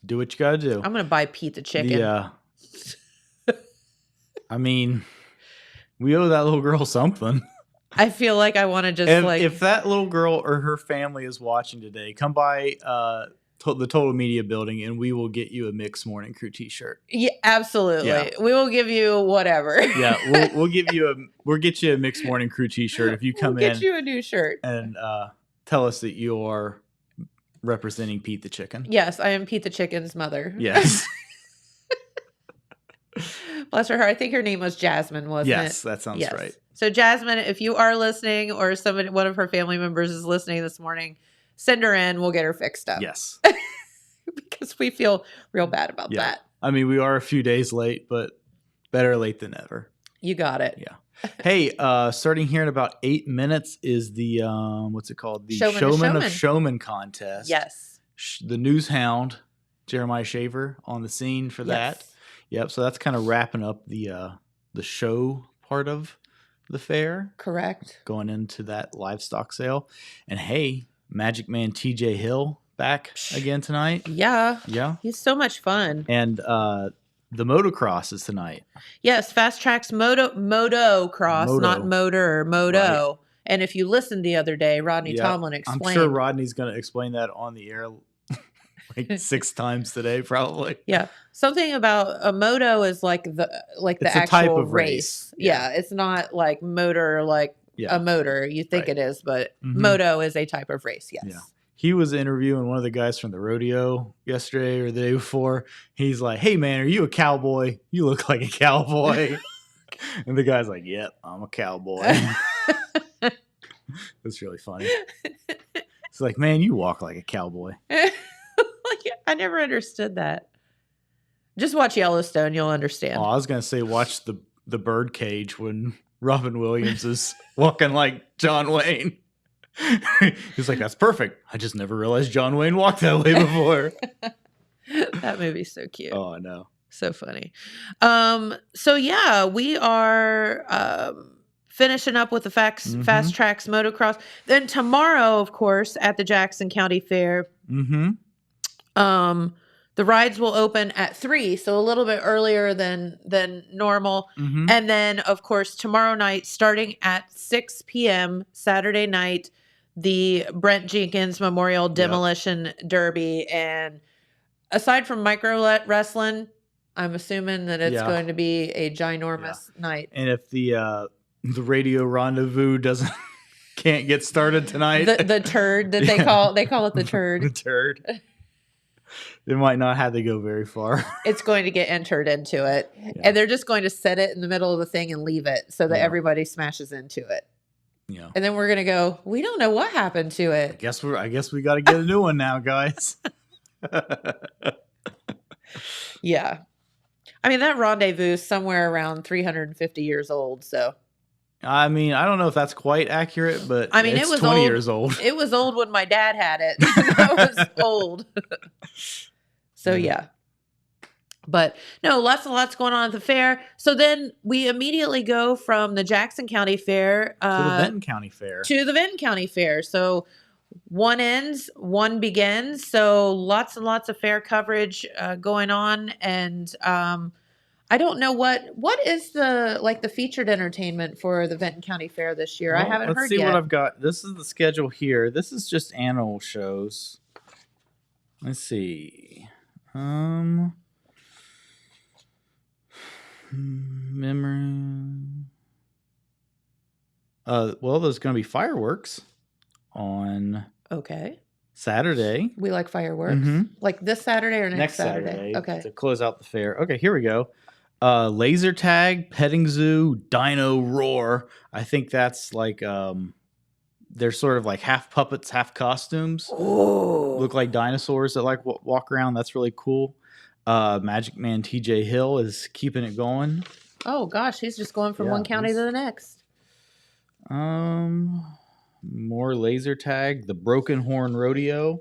Do what you got to do. I'm going to buy Pete the chicken. Yeah. I mean, we owe that little girl something. I feel like I want to just if that little girl or her family is watching today, come by the Total Media building and we will get you a Mixed Morning Crew t-shirt. Yeah, absolutely. Yeah. We will give you whatever. Yeah, we'll get you a Mixed Morning Crew t-shirt if you come We'll get you a new shirt. And tell us that you are representing Pete the chicken. Yes, I am Pete the chicken's mother. Yes. Bless her heart. I think her name was Jasmine, wasn't it? Yes, that sounds right. So Jasmine, if you are listening or one of her family members is listening this morning, send her in. We'll get her fixed up. Yes. Because we feel real bad about that. I mean, we are a few days late, but better late than never. You got it. Yeah. Hey, starting here in about 8 minutes is the, what's it called? The Showman of Showman contest. Yes. The news hound, Jeremiah Shaver, on the scene for that. Yep. So that's kind of wrapping up the show part of the fair. Correct. Going into that livestock sale. And hey, Magic Man TJ Hill back again tonight. Yeah. Yeah. He's so much fun. And the motocross is tonight. Yes, Fast Traxx Moto Cross, not motor or moto. Right. And if you listened the other day, Rodney Tomlin explained. I'm sure Rodney's going to explain that on the air like 6 times today, probably. Yeah. Something about a moto is like the actual type of race. Yeah. It's not like motor a motor. You think it is, but moto is a type of race. Yes. Yeah. He was interviewing one of the guys from the rodeo yesterday or the day before. He's like, "Hey man, are you a cowboy? You look like a cowboy." And the guy's like, "Yep, I'm a cowboy." That's really funny. It's like, man, you walk like a cowboy. I never understood that. Just watch Yellowstone, you'll understand. Oh, I was gonna say watch the bird cage when Robin Williams is walking like John Wayne. He's like, "That's perfect. I just never realized John Wayne walked that way before." That movie's so cute. Oh, I know. So funny. So yeah, we are finishing up with the Fast Traxx Moto Cross. Then tomorrow, of course, at the Jackson County Fair, the rides will open at 3, so a little bit earlier than normal. And then, of course, tomorrow night, starting at 6 p.m. Saturday night, the Brent Jenkins Memorial Demolition Derby. And aside from micro wrestling, I'm assuming that it's going to be a ginormous night. And if the radio rendezvous can't get started tonight, the turd that they call it the turd. The turd. It might not have to go very far. It's going to get entered into it. And they're just going to set it in the middle of the thing and leave it so that everybody smashes into it. Yeah. And then we're going to go, we don't know what happened to it. I guess we got to get a new one now, guys. Yeah. I mean, that rendezvous is somewhere around 350 years old, so. I mean, I don't know if that's quite accurate, but I mean, it's it was 20 old. years old. It was old when my dad had it. That was old. So yeah. But no, lots and lots going on at the fair. So then we immediately go from the Jackson County Fair to the Benton County Fair. To the Benton County Fair. So one ends, one begins. So lots and lots of fair coverage going on. And I don't know what is the featured entertainment for the Benton County Fair this year. Well, I haven't heard Let's see yet. what I've got. This is the schedule here. This is just animal shows. Let's see. Memory. Well, there's going to be fireworks on Saturday. We like fireworks. Mhm. Like this Saturday or next Saturday? Okay. To close out the fair. Okay, here we go. Laser tag, petting zoo, dino roar. I think that's like they're sort of like half puppets, half costumes. Oh. Look like dinosaurs that like walk around. That's really cool. Magic Man TJ Hill is keeping it going. Oh gosh, he's just going from one county to the next. More laser tag, the Broken Horn Rodeo.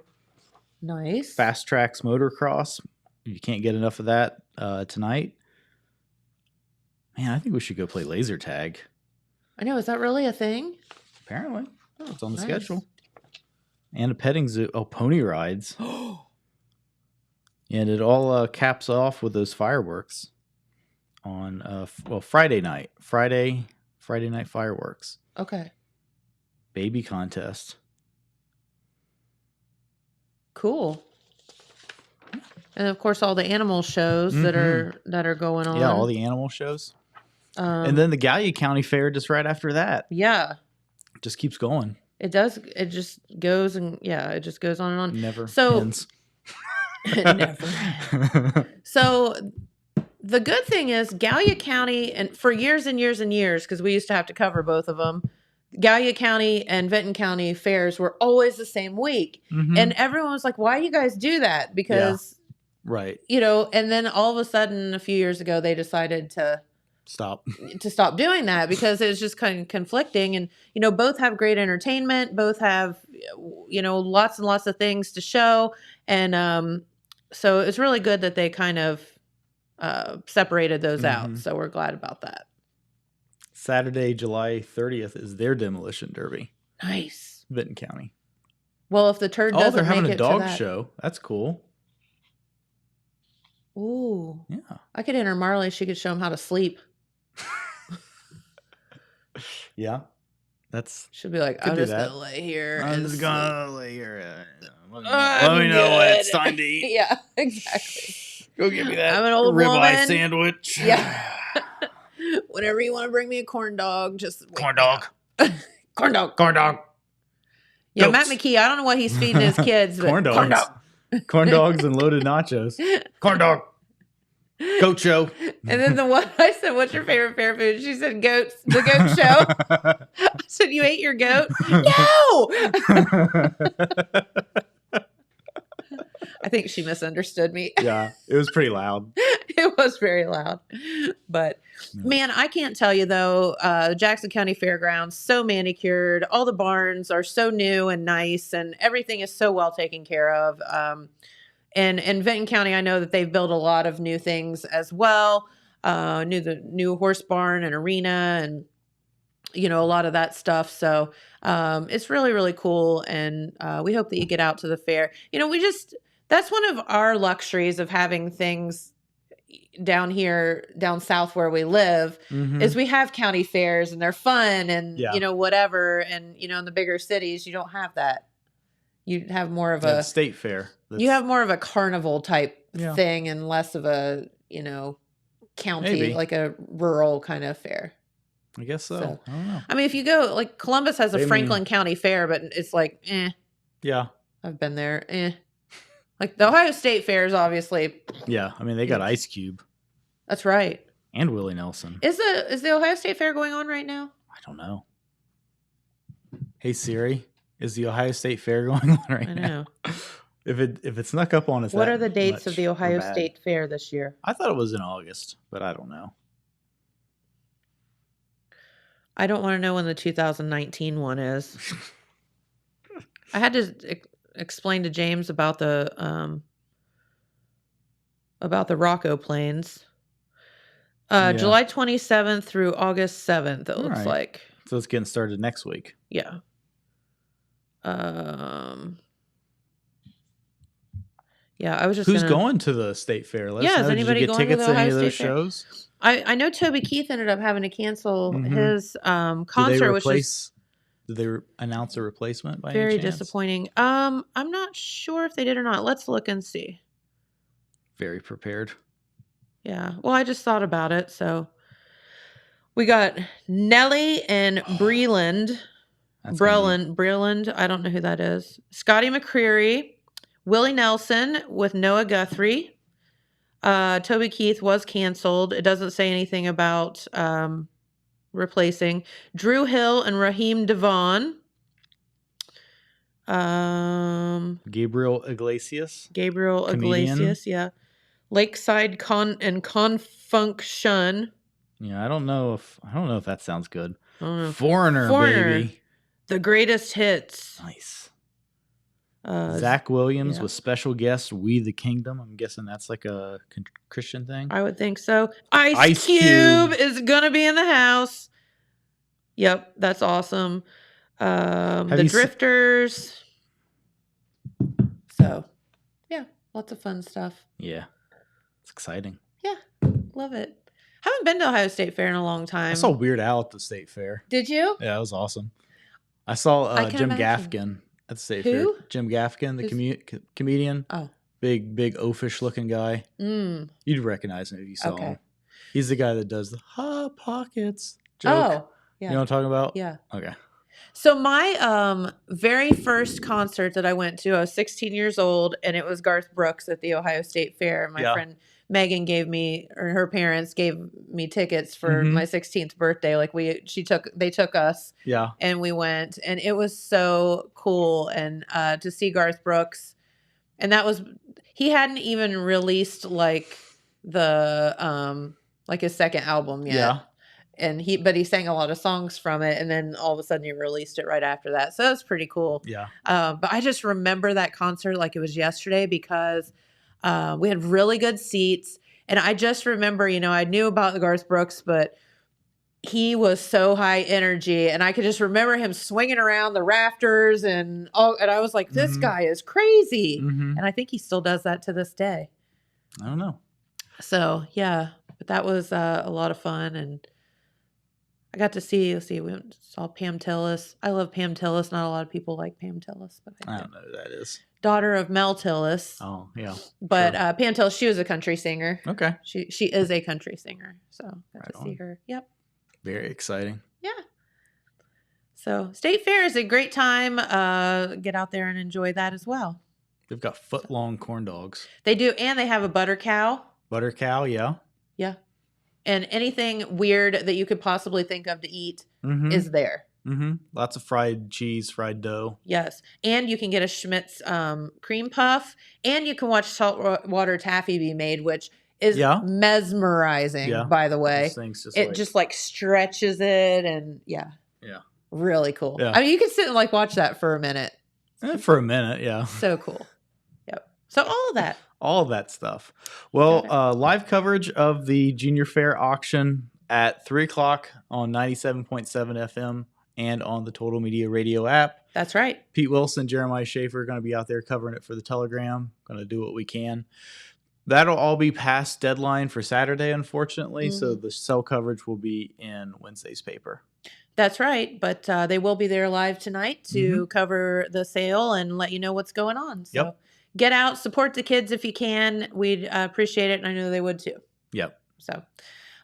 Nice. Fast Traxx Moto Cross. You can't get enough of that tonight. Man, I think we should go play laser tag. I know. Is that really a thing? Apparently. Oh, It's on the nice. schedule. And a petting zoo. Oh, pony rides. And it all caps off with those fireworks on Friday night. Friday night fireworks. Okay. Baby contest. Cool. And of course, all the animal shows that are going on. Yeah, all the animal shows. And then the Gallia County Fair just right after that. Yeah. Just keeps going. It does. It just goes and it just goes on and on. Never It ends. never. So the good thing is Gallia County, and for years and years and years, because we used to have to cover both of them, Gallia County and Benton County fairs were always the same week. Mhm. And everyone was like, why do you guys do that? Because, Right. and then all of a sudden a few years ago, they decided to Stop. doing that because it was just kind of conflicting. And, both have great entertainment, both have, lots and lots of things to show. And so it's really good that they kind of separated those out. So we're glad about that. Saturday, July 30th is their demolition derby. Nice. Benton County. Well, if the turd doesn't they're having make a it dog to that. show. That's cool. Ooh. Yeah. I could enter Marley. She could show him how to sleep. Yeah. That's. She'll be like, I'm just going to lay here. I'm and just sleep. going to lay here. Let I'm me know when it's good. time to eat. Yeah, exactly. Go get me that I'm an old ribeye woman. sandwich. Yeah. Whenever you want to bring me a corn dog, just wake Corn me dog. up. Corn dog. Corn dog. Yeah, Goats. Matt McKee, I don't know what he's feeding his kids, but Corn dogs. corn dog. Corn dogs and loaded nachos. Corn dog. Goat show. And then the one I said, "What's your favorite fair food?" She said, "Goats." The goat show. I said, "You ate your goat?" No. I think she misunderstood me. Yeah, it was pretty loud. It was very loud. But man, I can't tell you though, Jackson County Fairgrounds, so manicured. All the barns are so new and nice, and everything is so well taken care of. And in Benton County, I know that they've built a lot of new things as well. The new horse barn and arena and, a lot of that stuff. So it's really, really cool. And we hope that you get out to the fair. That's one of our luxuries of having things down here, down south where we live, is we have county fairs and they're fun and, whatever. And, in the bigger cities, you don't have that. You have more of a state fair. You have more of a carnival type Yeah. thing and less of a, county, Maybe. like a rural kind of fair. I guess so. I don't know. I mean, if you go, like Columbus has a They mean- Franklin County Fair, but it's like, Yeah. I've been there, Like the Ohio State Fair is obviously, Yeah. I mean, they got Ice Cube that's right. and Willie Nelson. Is the Ohio State Fair going on right now? I don't know. Hey Siri, is the Ohio State Fair going on right I now? know. If it snuck up on us, What that are the dates much, of the we're Ohio bad. State Fair this year? I thought it was in August, but I don't know. I don't want to know when the 2019 one is. I had to explain to James about the Rocco planes. July 27th through August 7th, it looks like. So it's getting started next week. Yeah. Yeah, I was just Who's going to the state fair? Let us know. Is anybody Did you get going tickets to the to any Ohio of those State Fair? shows? I know Toby Keith ended up having to cancel his concert, which is Did they announce a replacement by very any chance? disappointing. I'm not sure if they did or not. Let's look and see. Very prepared. Yeah. Well, I just thought about it. So we got Nelly and Breland. Breland. I don't know who that is. Scotty McCreery, Willie Nelson with Noah Guthrie. Toby Keith was canceled. It doesn't say anything about replacing. Drew Hill and Raheem Devon. Gabriel Iglesias. Comedian. Iglesias, yeah. Lakeside Confunction. Yeah, I don't know if that sounds good. Foreigner, baby. The Greatest Hits. Nice. Zach Williams with special guest We the Kingdom. I'm guessing that's like a Christian thing. I would think so. Ice Cube is gonna be in the house. Yep, that's awesome. The Drifters. So, yeah, lots of fun stuff. Yeah, it's exciting. Yeah, love it. Haven't been to Ohio State Fair in a long time. I saw Weird Al at the state fair. Did you? Yeah, it was awesome. I saw Jim Gaffigan at the state fair. Jim Gaffigan, the comedian. Oh. Big oafish looking guy. You'd recognize him if you saw him. He's the guy that does the Hot Pockets joke. Oh, yeah. You know what I'm talking about? Yeah. Okay. So my very first concert that I went to, I was 16 years old, and it was Garth Brooks at the Ohio State Fair. And my friend Megan her parents gave me tickets for my 16th birthday. Like they took us. Yeah. And we went, and it was so cool. And to see Garth Brooks, and he hadn't even released like the like his second album yet. Yeah. But he sang a lot of songs from it, and then all of a sudden he released it right after that. So that was pretty cool. Yeah. But I just remember that concert like it was yesterday because we had really good seats. And I just remember, I knew about the Garth Brooks, but he was so high energy, and I could just remember him swinging around the rafters and I was like, this guy is crazy. And I think he still does that to this day. I don't know. So yeah, but that was a lot of fun. And I got to see, we saw Pam Tillis. I love Pam Tillis. Not a lot of people like Pam Tillis, but I don't know who that is. Daughter of Mel Tillis. Oh, yeah. But Pam Tillis, she was a country singer. Okay. She is a country singer. So got to see her. Yep. Very exciting. Yeah. So State Fair is a great time. Get out there and enjoy that as well. They've got foot-long corn dogs. They do, and they have a butter cow. Butter cow, yeah. Yeah. And anything weird that you could possibly think of to eat is there. Lots of fried cheese, fried dough. Yes. And you can get a Schmidt's cream puff, and you can watch saltwater taffy be made, which is mesmerizing, by the way. It just like stretches it, and really cool. Yeah. I mean, you can sit and like watch that for a minute. For a minute, yeah. So cool. Yep. So all of that. All of that stuff. Well, live coverage of the Junior Fair auction at 3 o'clock on 97.7 FM and on the Total Media Radio app. That's right. Pete Wilson, Jeremiah Schaefer are going to be out there covering it for the Telegram. Going to do what we can. That'll all be past deadline for Saturday, unfortunately. So the cell coverage will be in Wednesday's paper. That's right. But they will be there live tonight to cover the sale and let you know what's going on. So get out, support the kids if you can. We'd appreciate it, and I know they would too. Yep. So,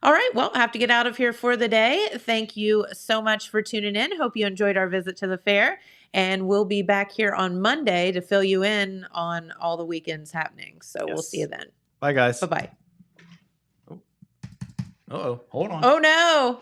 all right. Well, I have to get out of here for the day. Thank you so much for tuning in. Hope you enjoyed our visit to the fair. And we'll be back here on Monday to fill you in on all the weekend's happenings. So we'll see you then. Bye, guys. Bye-bye. Uh-oh. Hold on. Oh, no.